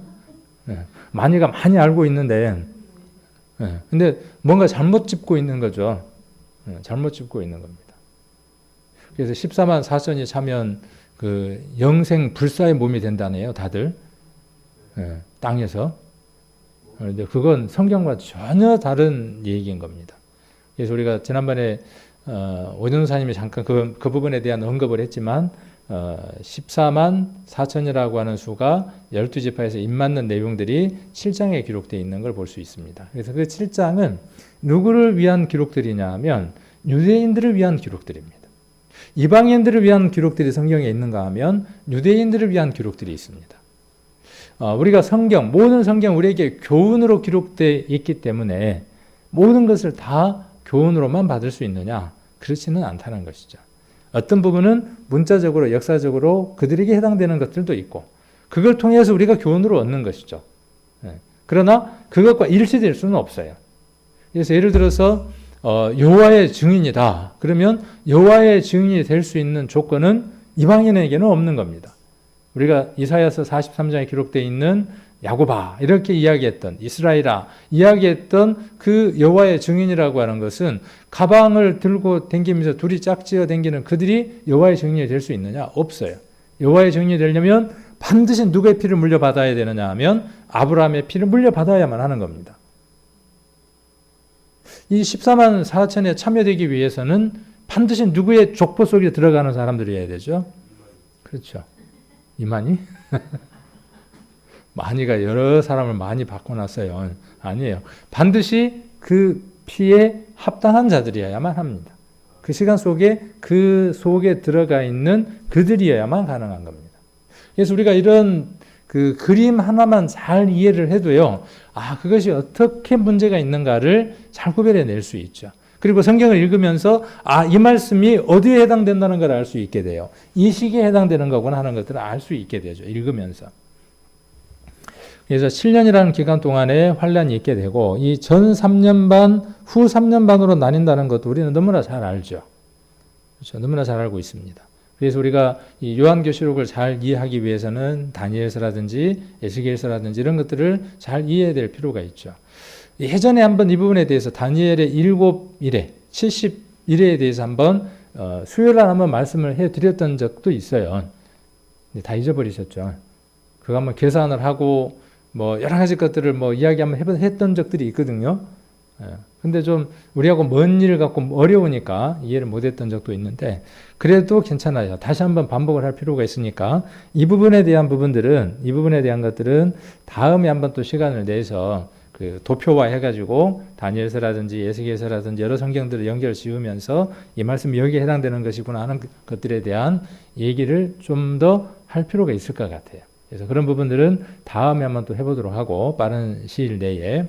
많이가 많이 알고 있는데, 근데 뭔가 잘못 짚고 있는 거죠. 잘못 짚고 있는 겁니다. 그래서 14만 4천이 차면 그 영생 불사의 몸이 된다네요, 다들. 땅에서. 그런데 그건 성경과 전혀 다른 얘기인 겁니다. 그래서 우리가 지난번에 오전사님이 잠깐 그 부분에 대한 언급을 했지만 14만 4천이라고 하는 수가 12지파에서 입맞는 내용들이 7장에 기록되어 있는 걸 볼 수 있습니다. 그래서 그 7장은 누구를 위한 기록들이냐 하면 유대인들을 위한 기록들입니다. 이방인들을 위한 기록들이 성경에 있는가 하면 유대인들을 위한 기록들이 있습니다. 우리가 모든 성경 우리에게 교훈으로 기록되어 있기 때문에 모든 것을 다 교훈으로만 받을 수 있느냐? 그렇지는 않다는 것이죠. 어떤 부분은 문자적으로 역사적으로 그들에게 해당되는 것들도 있고 그걸 통해서 우리가 교훈으로 얻는 것이죠. 그러나 그것과 일치될 수는 없어요. 그래서 예를 들어서 여호와의 증인이다. 그러면 여호와의 증인이 될 수 있는 조건은 이방인에게는 없는 겁니다. 우리가 이사야서 43장에 기록되어 있는 야곱아 이렇게 이야기했던 이스라엘아 이야기했던 그 여호와의 증인이라고 하는 것은 가방을 들고 댕기면서 둘이 짝지어 댕기는 그들이 여호와의 증인이 될 수 있느냐? 없어요. 여호와의 증인이 되려면 반드시 누구의 피를 물려받아야 되느냐 하면 아브라함의 피를 물려받아야만 하는 겁니다. 이 14만 4천에 참여되기 위해서는 반드시 누구의 족보 속에 들어가는 사람들이어야 되죠. 그렇죠. 이만희? 많이가 여러 사람을 많이 바꿔놨어요. 아니에요. 반드시 그 피에 합당한 자들이어야만 합니다. 그 시간 속에 그 속에 들어가 있는 그들이어야만 가능한 겁니다. 그래서 우리가 이런 그 그림 하나만 잘 이해를 해도요. 아, 그것이 어떻게 문제가 있는가를 잘 구별해낼 수 있죠. 그리고 성경을 읽으면서 아, 이 말씀이 어디에 해당된다는 걸 알 수 있게 돼요. 이 시기에 해당되는 거구나 하는 것들을 알 수 있게 되죠. 읽으면서. 그래서 7년이라는 기간 동안에 환란이 있게 되고 이 전 3년 반, 후 3년 반으로 나뉜다는 것도 우리는 너무나 잘 알죠. 그렇죠. 너무나 잘 알고 있습니다. 그래서 우리가 이 요한계시록을 잘 이해하기 위해서는 다니엘서라든지 에스겔서라든지 이런 것들을 잘 이해해야 될 필요가 있죠. 예전에 한번 이 부분에 대해서 다니엘의 7일에 70일에 대해서 한번 수요일날 한번 말씀을 해드렸던 적도 있어요. 다 잊어버리셨죠. 그거 한번 계산을 하고 뭐 여러 가지 것들을 뭐 이야기 한번 했던 적들이 있거든요. 근데 좀 우리하고 먼 일을 갖고 어려우니까 이해를 못했던 적도 있는데 그래도 괜찮아요. 다시 한번 반복을 할 필요가 있으니까 이 부분에 대한 것들은 다음에 한번 또 시간을 내서 그 도표화 해가지고 다니엘서라든지 에스겔서라든지 여러 성경들을 연결 지으면서 이 말씀이 여기에 해당되는 것이구나 하는 것들에 대한 얘기를 좀 더 할 필요가 있을 것 같아요. 그래서 그런 부분들은 다음에 한번 또 해보도록 하고 빠른 시일 내에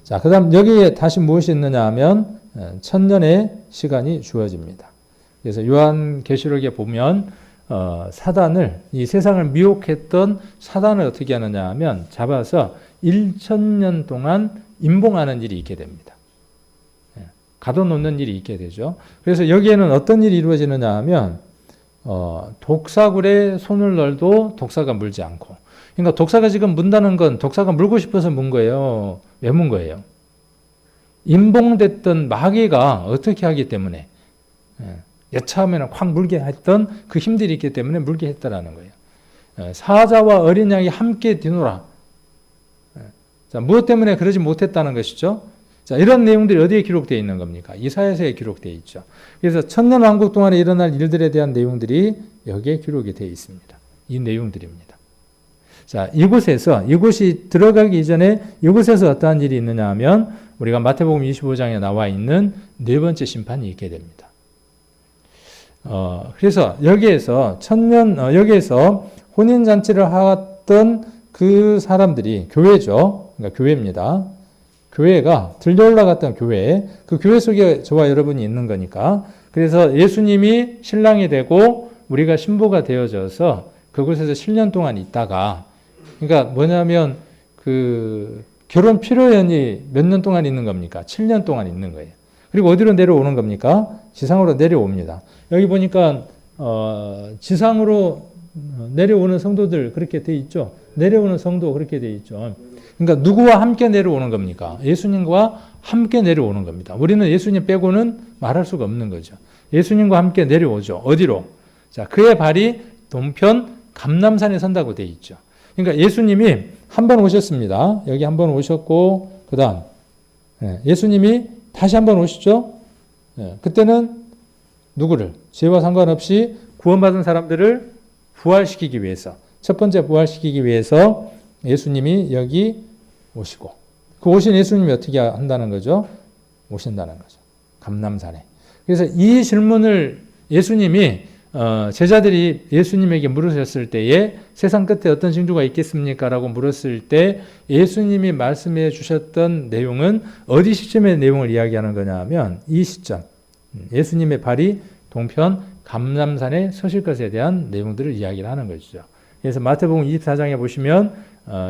자, 그 다음 여기에 다시 무엇이 있느냐 하면 1000년의 시간이 주어집니다. 그래서 요한계시록에 보면 사단을 이 세상을 미혹했던 사단을 어떻게 하느냐 하면 잡아서 1000년 동안 임봉하는 일이 있게 됩니다. 가둬놓는 일이 있게 되죠. 그래서 여기에는 어떤 일이 이루어지느냐 하면 독사굴에 손을 넣어도 독사가 물지 않고 그러니까 독사가 지금 문다는 건 독사가 물고 싶어서 문 거예요. 왜 문 거예요? 임봉됐던 마귀가 어떻게 하기 때문에 여차하면 확 물게 했던 그 힘들이 있기 때문에 물게 했다라는 거예요. 사자와 어린 양이 함께 뒤놀아. 자, 무엇 때문에 그러지 못했다는 것이죠? 자, 이런 내용들이 어디에 기록되어 있는 겁니까? 이사야서에 기록되어 있죠. 그래서 천년 왕국 동안에 일어날 일들에 대한 내용들이 여기에 기록이 되어 있습니다. 이 내용들입니다. 자, 이곳이 들어가기 이전에 이곳에서 어떠한 일이 있느냐 하면 우리가 마태복음 25장에 나와 있는 네 번째 심판이 있게 됩니다. 그래서 여기에서 여기에서 혼인잔치를 하던 그 사람들이 교회죠. 그러니까 교회입니다. 교회가 들려 올라갔던 교회, 그 교회 속에 저와 여러분이 있는 거니까. 그래서 예수님이 신랑이 되고 우리가 신부가 되어져서 그곳에서 7년 동안 있다가, 그러니까 뭐냐면 그 결혼 피로연이 몇 년 동안 있는 겁니까? 7년 동안 있는 거예요. 그리고 어디로 내려오는 겁니까? 지상으로 내려옵니다. 여기 보니까 지상으로 내려오는 성도들 그렇게 돼 있죠. 내려오는 성도 그렇게 돼 있죠. 그러니까 누구와 함께 내려오는 겁니까? 예수님과 함께 내려오는 겁니다. 우리는 예수님 빼고는 말할 수가 없는 거죠. 예수님과 함께 내려오죠. 어디로? 자, 그의 발이 동편 감람산에 선다고 돼 있죠. 그러니까 예수님이 한 번 오셨습니다. 여기 한 번 오셨고 그다음 예수님이 다시 한 번 오시죠. 그때는 누구를? 죄와 상관없이 구원받은 사람들을 부활시키기 위해서, 첫 번째 부활시키기 위해서 예수님이 여기 오시고, 그 오신 예수님이 어떻게 한다는 거죠? 오신다는 거죠. 감람산에. 그래서 이 질문을 예수님이 제자들이 예수님에게 물으셨을 때에 세상 끝에 어떤 징조가 있겠습니까? 라고 물었을 때 예수님이 말씀해 주셨던 내용은 어디 시점의 내용을 이야기하는 거냐 하면 이 시점, 예수님의 발이 동편 감람산에 서실 것에 대한 내용들을 이야기를 하는 것이죠. 그래서 마태복음 24장에 보시면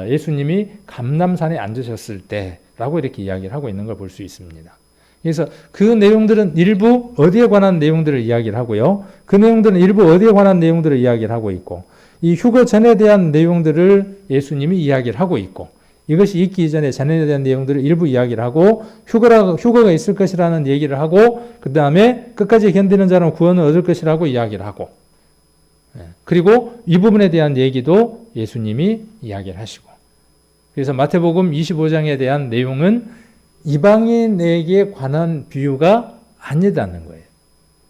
예수님이 감람산에 앉으셨을 때라고 이렇게 이야기를 하고 있는 걸 볼 수 있습니다. 그래서 그 내용들은 일부 어디에 관한 내용들을 이야기를 하고요. 그 내용들은 일부 어디에 관한 내용들을 이야기를 하고 있고, 이 휴거 전에 대한 내용들을 예수님이 이야기를 하고 있고, 이것이 있기 이전에 전에 대한 내용들을 일부 이야기를 하고, 휴거가 있을 것이라는 얘기를 하고, 그 다음에 끝까지 견디는 자는 구원을 얻을 것이라고 이야기를 하고, 그리고 이 부분에 대한 얘기도 예수님이 이야기를 하시고, 그래서 마태복음 25장에 대한 내용은 이방인에게 관한 비유가 아니다는 거예요.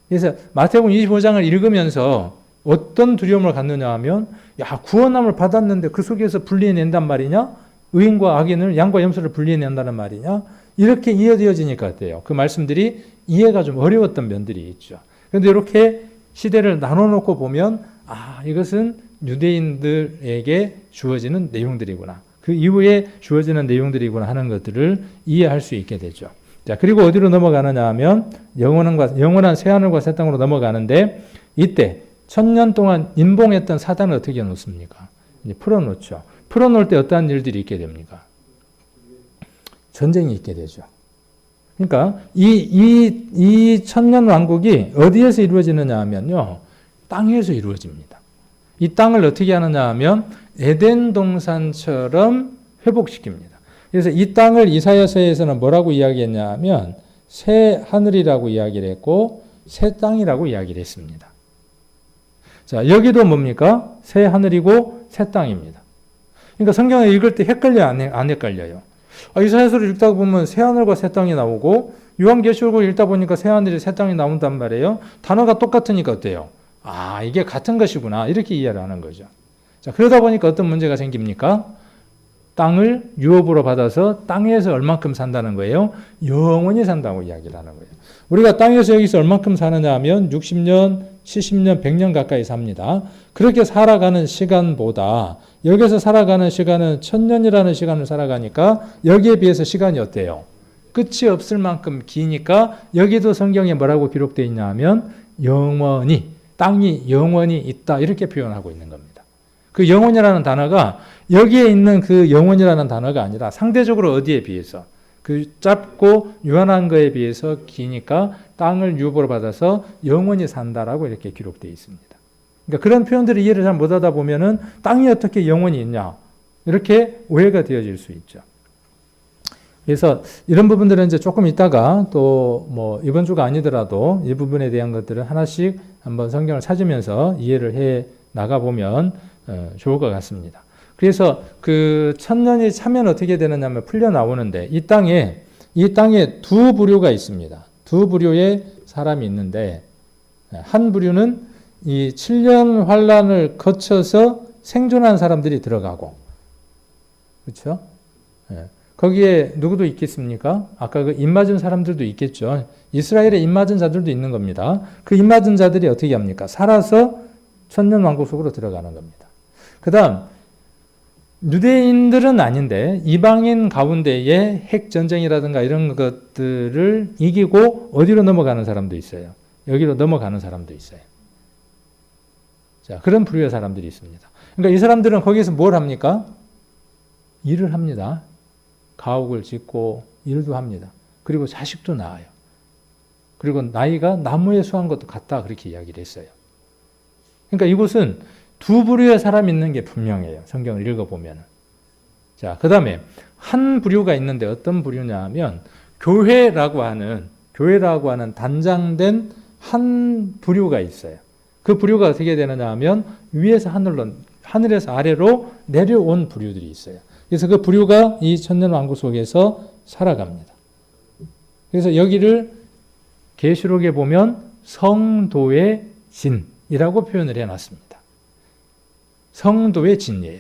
그래서 마태복음 25장을 읽으면서 어떤 두려움을 갖느냐 하면, 야, 구원함을 받았는데 그 속에서 분리해낸단 말이냐? 의인과 악인을, 양과 염소를 분리해낸다는 말이냐? 이렇게 이해되어지니까 어때요? 그 말씀들이 이해가 좀 어려웠던 면들이 있죠. 그런데 이렇게 시대를 나눠놓고 보면, 아, 이것은 유대인들에게 주어지는 내용들이구나. 그 이후에 주어지는 내용들이구나 하는 것들을 이해할 수 있게 되죠. 자, 그리고 어디로 넘어가느냐 하면 영원한 새하늘과 새 땅으로 넘어가는데, 이때 1000년 동안 인봉했던 사단을 어떻게 놓습니까? 이제 풀어놓죠. 풀어놓을 때 어떠한 일들이 있게 됩니까? 전쟁이 있게 되죠. 그러니까 이 천년 왕국이 어디에서 이루어지느냐 하면요, 땅에서 이루어집니다. 이 땅을 어떻게 하느냐 하면 에덴 동산처럼 회복시킵니다. 그래서 이 땅을 이사야서에서는 뭐라고 이야기했냐 하면 새 하늘이라고 이야기를 했고 새 땅이라고 이야기를 했습니다. 자, 여기도 뭡니까? 새 하늘이고 새 땅입니다. 그러니까 성경을 읽을 때 헷갈려요, 안 헷갈려요? 이사야서를 읽다 보면 새 하늘과 새 땅이 나오고 요한계시록을 읽다 보니까 새 하늘이 새 땅이 나온단 말이에요. 단어가 똑같으니까 어때요? 아, 이게 같은 것이구나, 이렇게 이해를 하는 거죠. 자, 그러다 보니까 어떤 문제가 생깁니까? 땅을 유업으로 받아서 땅에서 얼만큼 산다는 거예요? 영원히 산다고 이야기를 하는 거예요. 우리가 땅에서 여기서 얼만큼 사느냐 하면 60년, 70년, 100년 가까이 삽니다. 그렇게 살아가는 시간보다 여기서 살아가는 시간은 1000년이라는 시간을 살아가니까 여기에 비해서 시간이 어때요? 끝이 없을 만큼 기니까 여기도 성경에 뭐라고 기록되어 있냐 하면 영원히, 땅이 영원히 있다, 이렇게 표현하고 있는 겁니다. 그 영원이라는 단어가 여기에 있는 그 영원이라는 단어가 아니라 상대적으로 어디에 비해서, 그 짧고 유한한 거에 비해서 기니까 땅을 유업으로 받아서 영원히 산다라고 이렇게 기록되어 있습니다. 그러니까 그런 표현들을 이해를 잘 못하다 보면은 땅이 어떻게 영원히 있냐, 이렇게 오해가 되어질 수 있죠. 그래서 이런 부분들은 이제 조금 있다가 또 뭐 이번 주가 아니더라도 이 부분에 대한 것들을 하나씩 한번 성경을 찾으면서 이해를 해 나가 보면 좋을 것 같습니다. 그래서 그 1000년이 차면 어떻게 되느냐 하면 풀려 나오는데, 이 땅에 두 부류가 있습니다. 두 부류의 사람이 있는데, 한 부류는 이 7년 환란을 거쳐서 생존한 사람들이 들어가고, 그렇죠? 거기에 누구도 있겠습니까? 아까 그 입맞은 사람들도 있겠죠. 이스라엘에 입맞은 자들도 있는 겁니다. 그 입맞은 자들이 어떻게 합니까? 살아서 천년 왕국 속으로 들어가는 겁니다. 그 다음, 유대인들은 아닌데 이방인 가운데에 핵전쟁이라든가 이런 것들을 이기고 어디로 넘어가는 사람도 있어요. 여기로 넘어가는 사람도 있어요. 자, 그런 부류의 사람들이 있습니다. 그러니까 이 사람들은 거기에서 뭘 합니까? 일을 합니다. 가옥을 짓고 일도 합니다. 그리고 자식도 낳아요. 그리고 나이가 나무에 수한 것도 같다, 그렇게 이야기를 했어요. 그러니까 이곳은 두 부류의 사람이 있는 게 분명해요. 성경을 읽어보면. 자, 그 다음에 한 부류가 있는데 어떤 부류냐 하면 교회라고 하는 단장된 한 부류가 있어요. 그 부류가 어떻게 되느냐 하면 위에서 하늘에서 아래로 내려온 부류들이 있어요. 그래서 그 부류가 이 천년 왕국 속에서 살아갑니다. 그래서 여기를 계시록에 보면 성도의 진이라고 표현을 해놨습니다. 성도의 진이에요.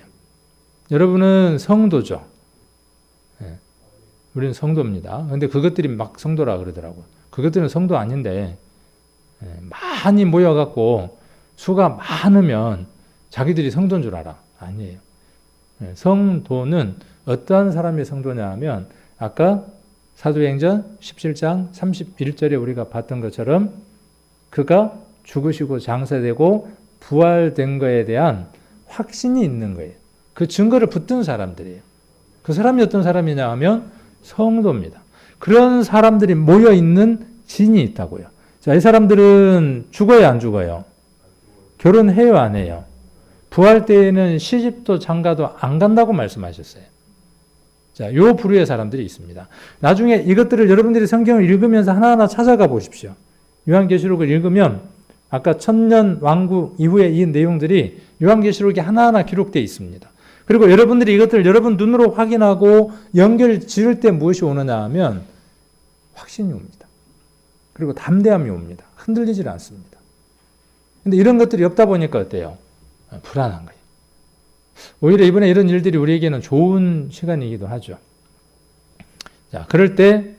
여러분은 성도죠. 우리는 성도입니다. 그런데 그것들이 막 성도라 그러더라고요. 그것들은 성도 아닌데 많이 모여갖고 수가 많으면 자기들이 성도인 줄 알아. 아니에요. 성도는 어떠한 사람이 성도냐 하면 아까 사도행전 17장 31절에 우리가 봤던 것처럼 그가 죽으시고 장사되고 부활된 거에 대한 확신이 있는 거예요. 그 증거를 붙든 사람들이에요. 그 사람이 어떤 사람이냐 하면 성도입니다. 그런 사람들이 모여있는 진이 있다고요. 자, 이 사람들은 죽어요, 안 죽어요? 결혼해요, 안 해요? 부활 때에는 시집도 장가도 안 간다고 말씀하셨어요. 자, 요 부류의 사람들이 있습니다. 나중에 이것들을 여러분들이 성경을 읽으면서 하나하나 찾아가 보십시오. 요한계시록을 읽으면 아까 천년 왕국 이후에 이 내용들이 요한계시록에 하나하나 기록되어 있습니다. 그리고 여러분들이 이것들을 여러분 눈으로 확인하고 연결 지을 때 무엇이 오느냐 하면 확신이 옵니다. 그리고 담대함이 옵니다. 흔들리질 않습니다. 근데 이런 것들이 없다 보니까 어때요? 불안한 거예요. 오히려 이번에 이런 일들이 우리에게는 좋은 시간이기도 하죠. 자, 그럴 때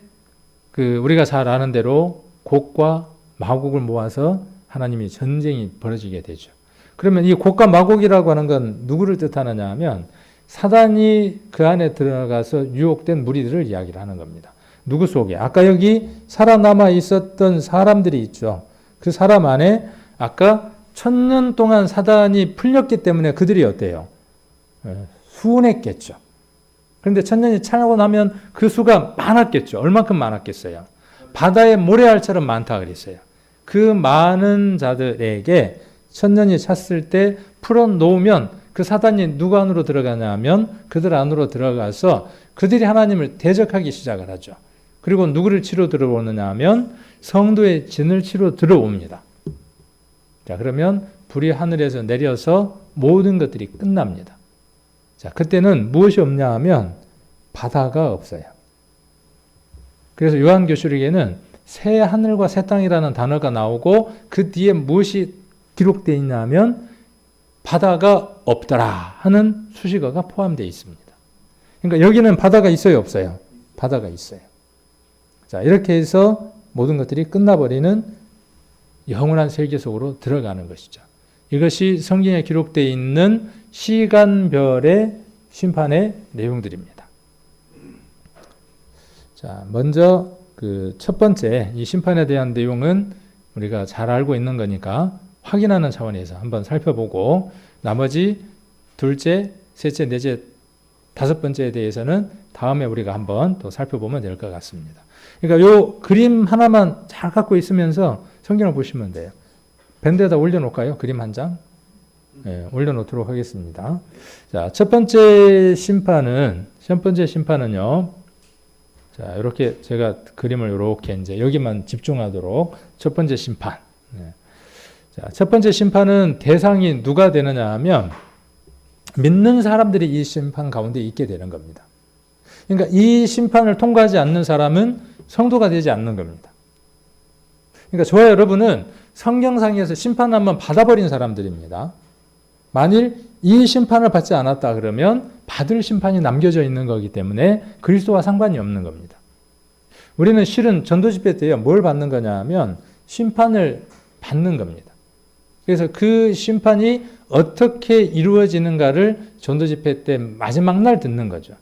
우리가 잘 아는 대로 곡과 마곡을 모아서 하나님이 전쟁이 벌어지게 되죠. 그러면 이 곡과 마곡이라고 하는 건 누구를 뜻하느냐 하면 사단이 그 안에 들어가서 유혹된 무리들을 이야기를 하는 겁니다. 누구 속에? 아까 여기 살아남아 있었던 사람들이 있죠. 그 사람 안에 아까 1000년 동안 사단이 풀렸기 때문에 그들이 어때요? 순했겠죠. 그런데 1000년이 차고 나면 그 수가 많았겠죠. 얼만큼 많았겠어요? 바다의 모래알처럼 많다 그랬어요. 그 많은 자들에게 1000년이 찼을 때 풀어놓으면 그 사단이 누구 안으로 들어가냐 하면 그들 안으로 들어가서 그들이 하나님을 대적하기 시작을 하죠. 그리고 누구를 치러 들어오느냐 하면 성도의 진을 치러 들어옵니다. 자, 그러면 불이 하늘에서 내려서 모든 것들이 끝납니다. 자, 그때는 무엇이 없냐 하면 바다가 없어요. 그래서 요한계시록에는 새 하늘과 새 땅이라는 단어가 나오고 그 뒤에 무엇이 기록되어 있냐 하면 바다가 없더라 하는 수식어가 포함되어 있습니다. 그러니까 여기는 바다가 있어요, 없어요? 바다가 있어요. 자, 이렇게 해서 모든 것들이 끝나버리는 영원한 세계 속으로 들어가는 것이죠. 이것이 성경에 기록되어 있는 시간별의 심판의 내용들입니다. 자, 먼저 첫 번째 이 심판에 대한 내용은 우리가 잘 알고 있는 거니까 확인하는 차원에서 한번 살펴보고 나머지 둘째, 셋째, 넷째, 다섯 번째에 대해서는 다음에 우리가 한번 또 살펴보면 될 것 같습니다. 그러니까 요 그림 하나만 잘 갖고 있으면서 성경을 보시면 돼요. 밴드에다 올려놓을까요? 그림 한 장? 네, 올려놓도록 하겠습니다. 자, 첫 번째 심판은요. 자, 이렇게 제가 그림을 이렇게 이제 여기만 집중하도록 첫 번째 심판. 네. 자, 첫 번째 심판은 대상이 누가 되느냐 하면 믿는 사람들이 이 심판 가운데 있게 되는 겁니다. 그러니까 이 심판을 통과하지 않는 사람은 성도가 되지 않는 겁니다. 그러니까 저와 여러분은 성경상에서 심판 한번 받아버린 사람들입니다. 만일 이 심판을 받지 않았다 그러면 받을 심판이 남겨져 있는 거기 때문에 그리스도와 상관이 없는 겁니다. 우리는 실은 전도집회 때 뭘 받는 거냐 하면 심판을 받는 겁니다. 그래서 그 심판이 어떻게 이루어지는가를 전도집회 때 마지막 날 듣는 거죠.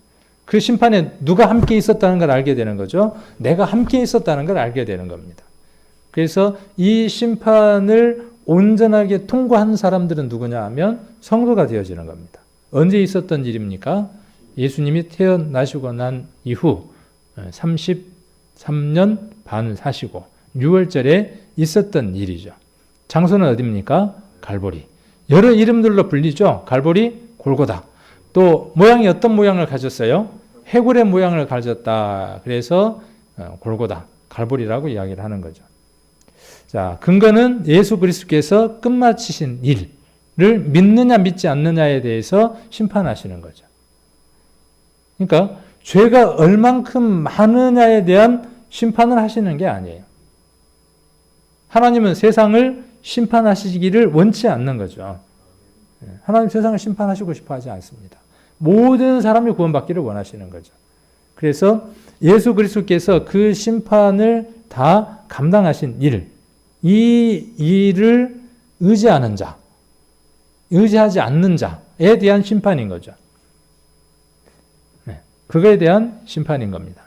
그 심판에 누가 함께 있었다는 걸 알게 되는 거죠. 내가 함께 있었다는 걸 알게 되는 겁니다. 그래서 이 심판을 온전하게 통과한 사람들은 누구냐 하면 성도가 되어지는 겁니다. 언제 있었던 일입니까? 예수님이 태어나시고 난 이후 33년 반 사시고 6월절에 있었던 일이죠. 장소는 어디입니까? 갈보리. 여러 이름들로 불리죠. 갈보리, 골고다. 또 모양이 어떤 모양을 가졌어요? 해골의 모양을 가졌다. 그래서 골고다, 갈보리라고 이야기를 하는 거죠. 자, 근거는 예수 그리스도께서 끝마치신 일을 믿느냐 믿지 않느냐에 대해서 심판하시는 거죠. 그러니까 죄가 얼만큼 많으냐에 대한 심판을 하시는 게 아니에요. 하나님은 세상을 심판하시기를 원치 않는 거죠. 하나님 세상을 심판하시고 싶어 하지 않습니다. 모든 사람이 구원받기를 원하시는 거죠. 그래서 예수 그리스도께서 그 심판을 다 감당하신 일, 이 일을 의지하는 자, 의지하지 않는 자에 대한 심판인 거죠. 그거에 대한 심판인 겁니다.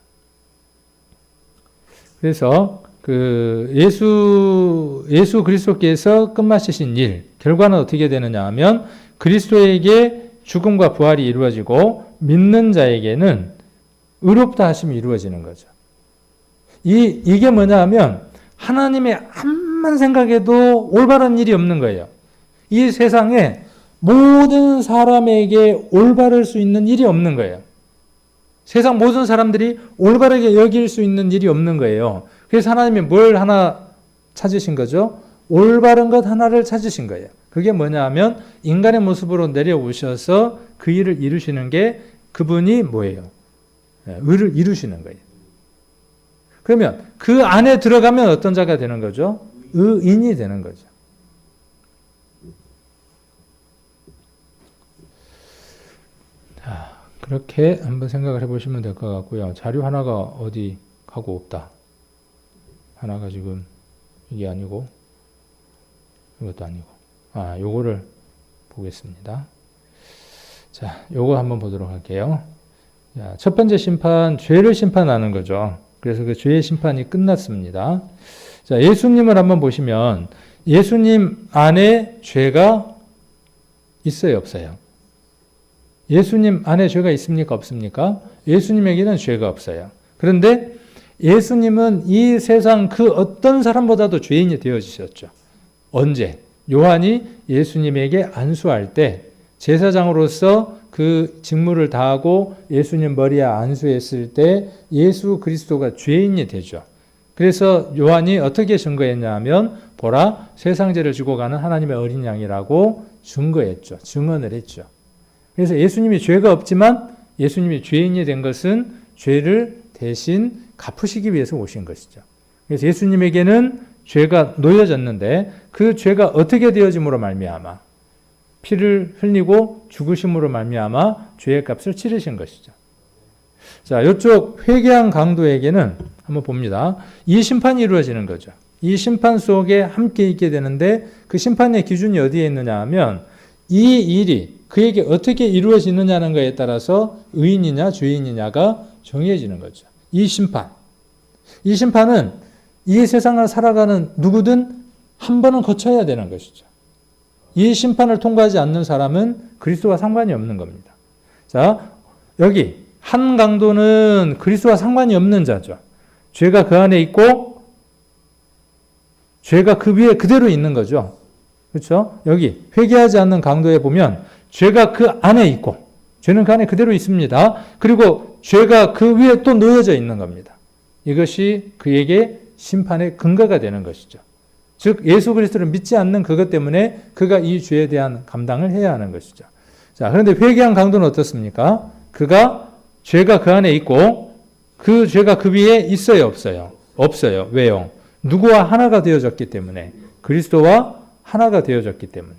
그래서 예수 그리스도께서 끝마치신 일, 결과는 어떻게 되느냐 하면 그리스도에게 죽음과 부활이 이루어지고 믿는 자에게는 의롭다 하심이 이루어지는 거죠. 이게 뭐냐 하면 하나님의 암만 생각해도 올바른 일이 없는 거예요. 이 세상에 모든 사람에게 올바를 수 있는 일이 없는 거예요. 세상 모든 사람들이 올바르게 여길 수 있는 일이 없는 거예요. 그래서 하나님이 뭘 하나 찾으신 거죠? 올바른 것 하나를 찾으신 거예요. 그게 뭐냐 하면 인간의 모습으로 내려오셔서 그 일을 이루시는 게 그분이 뭐예요? 의를 이루시는 거예요. 그러면 그 안에 들어가면 어떤 자가 되는 거죠? 의인이 되는 거죠. 자, 그렇게 한번 생각을 해보시면 될 것 같고요. 자료 하나가 어디 가고 없다. 하나가 지금 이게 아니고 이것도 아니고 요거를 보겠습니다. 자, 요거 한번 보도록 할게요. 자, 첫 번째 심판, 죄를 심판하는 거죠. 그래서 그 죄의 심판이 끝났습니다. 자, 예수님을 한번 보시면 예수님 안에 죄가 있어요, 없어요? 예수님 안에 죄가 있습니까, 없습니까? 예수님에게는 죄가 없어요. 그런데 예수님은 이 세상 그 어떤 사람보다도 죄인이 되어지셨죠. 언제? 요한이 예수님에게 안수할 때 제사장으로서 그 직무를 다하고 예수님 머리에 안수했을 때 예수 그리스도가 죄인이 되죠. 그래서 요한이 어떻게 증거했냐 하면 보라 세상 죄를 지고 가는 하나님의 어린 양이라고 증거했죠. 증언을 했죠. 그래서 예수님이 죄가 없지만 예수님이 죄인이 된 것은 죄를 대신 갚으시기 위해서 오신 것이죠. 그래서 예수님에게는 죄가 놓여졌는데 그 죄가 어떻게 되어짐으로 말미암아 피를 흘리고 죽으심으로 말미암아 죄의 값을 치르신 것이죠. 자, 이쪽 회개한 강도에게는 한번 봅니다. 이 심판이 이루어지는 거죠. 이 심판 속에 함께 있게 되는데 그 심판의 기준이 어디에 있느냐 하면 이 일이 그에게 어떻게 이루어지느냐는 것에 따라서 의인이냐 죄인이냐가 정해지는 거죠. 이 심판은 이 세상을 살아가는 누구든 한 번은 거쳐야 되는 것이죠. 이 심판을 통과하지 않는 사람은 그리스도와 상관이 없는 겁니다. 자, 여기 한 강도는 그리스도와 상관이 없는 자죠. 죄가 그 안에 있고 죄가 그 위에 그대로 있는 거죠. 그렇죠? 여기 회개하지 않는 강도에 보면 죄가 그 안에 있고 죄는 그 안에 그대로 있습니다. 그리고 죄가 그 위에 또 놓여져 있는 겁니다. 이것이 그에게 심판의 근거가 되는 것이죠. 즉 예수 그리스도를 믿지 않는 그것 때문에 그가 이 죄에 대한 감당을 해야 하는 것이죠. 자, 그런데 회개한 강도는 어떻습니까? 그가 죄가 그 안에 있고 그 죄가 그 위에 있어요, 없어요? 없어요. 왜요? 누구와 하나가 되어졌기 때문에 그리스도와 하나가 되어졌기 때문에.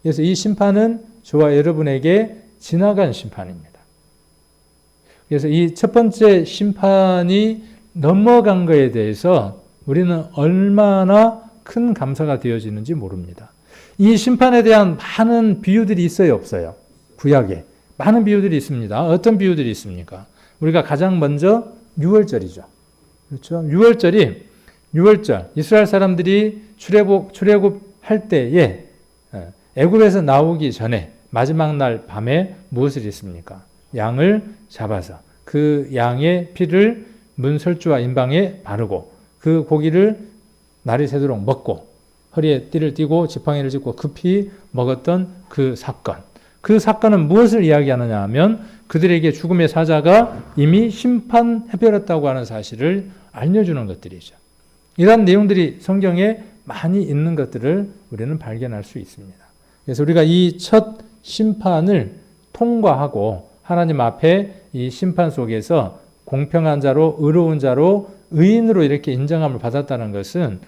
그래서 이 심판은 저와 여러분에게 지나간 심판입니다. 그래서 이 첫 번째 심판이 넘어간 것에 대해서 우리는 얼마나 큰 감사가 되어지는지 모릅니다. 이 심판에 대한 많은 비유들이 있어요, 없어요? 구약에 많은 비유들이 있습니다. 어떤 비유들이 있습니까? 우리가 가장 먼저 유월절이죠. 그렇죠? 유월절 이스라엘 사람들이 출애굽할 때에 애굽에서 나오기 전에 마지막 날 밤에 무엇을 했습니까? 양을 잡아서 그 양의 피를 문설주와 인방에 바르고 그 고기를 날이 새도록 먹고 허리에 띠를 띠고 지팡이를 짚고 급히 먹었던 그 사건. 그 사건은 무엇을 이야기하느냐 하면 그들에게 죽음의 사자가 이미 심판해버렸다고 하는 사실을 알려주는 것들이죠. 이러한 내용들이 성경에 많이 있는 것들을 우리는 발견할 수 있습니다. 그래서 우리가 이 첫 심판을 통과하고 하나님 앞에 이 심판 속에서 공평한 자로 의로운 자로 의인으로 이렇게 인정함을 받았다는 것은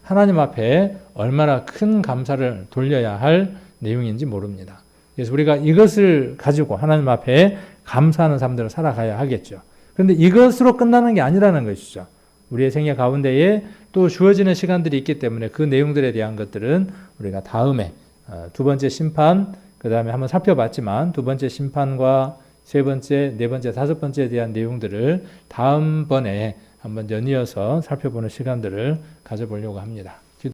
하나님 앞에 얼마나 큰 감사를 돌려야 할 내용인지 모릅니다. 그래서 우리가 이것을 가지고 하나님 앞에 감사하는 삶들을 살아가야 하겠죠. 그런데 이것으로 끝나는 게 아니라는 것이죠. 우리의 생애 가운데에 또 주어지는 시간들이 있기 때문에 그 내용들에 대한 것들은 우리가 다음에 두 번째 심판, 그 다음에 한번 살펴봤지만 두 번째 심판과 세 번째, 네 번째, 다섯 번째에 대한 내용들을 다음번에 한번 연이어서 살펴보는 시간들을 가져보려고 합니다.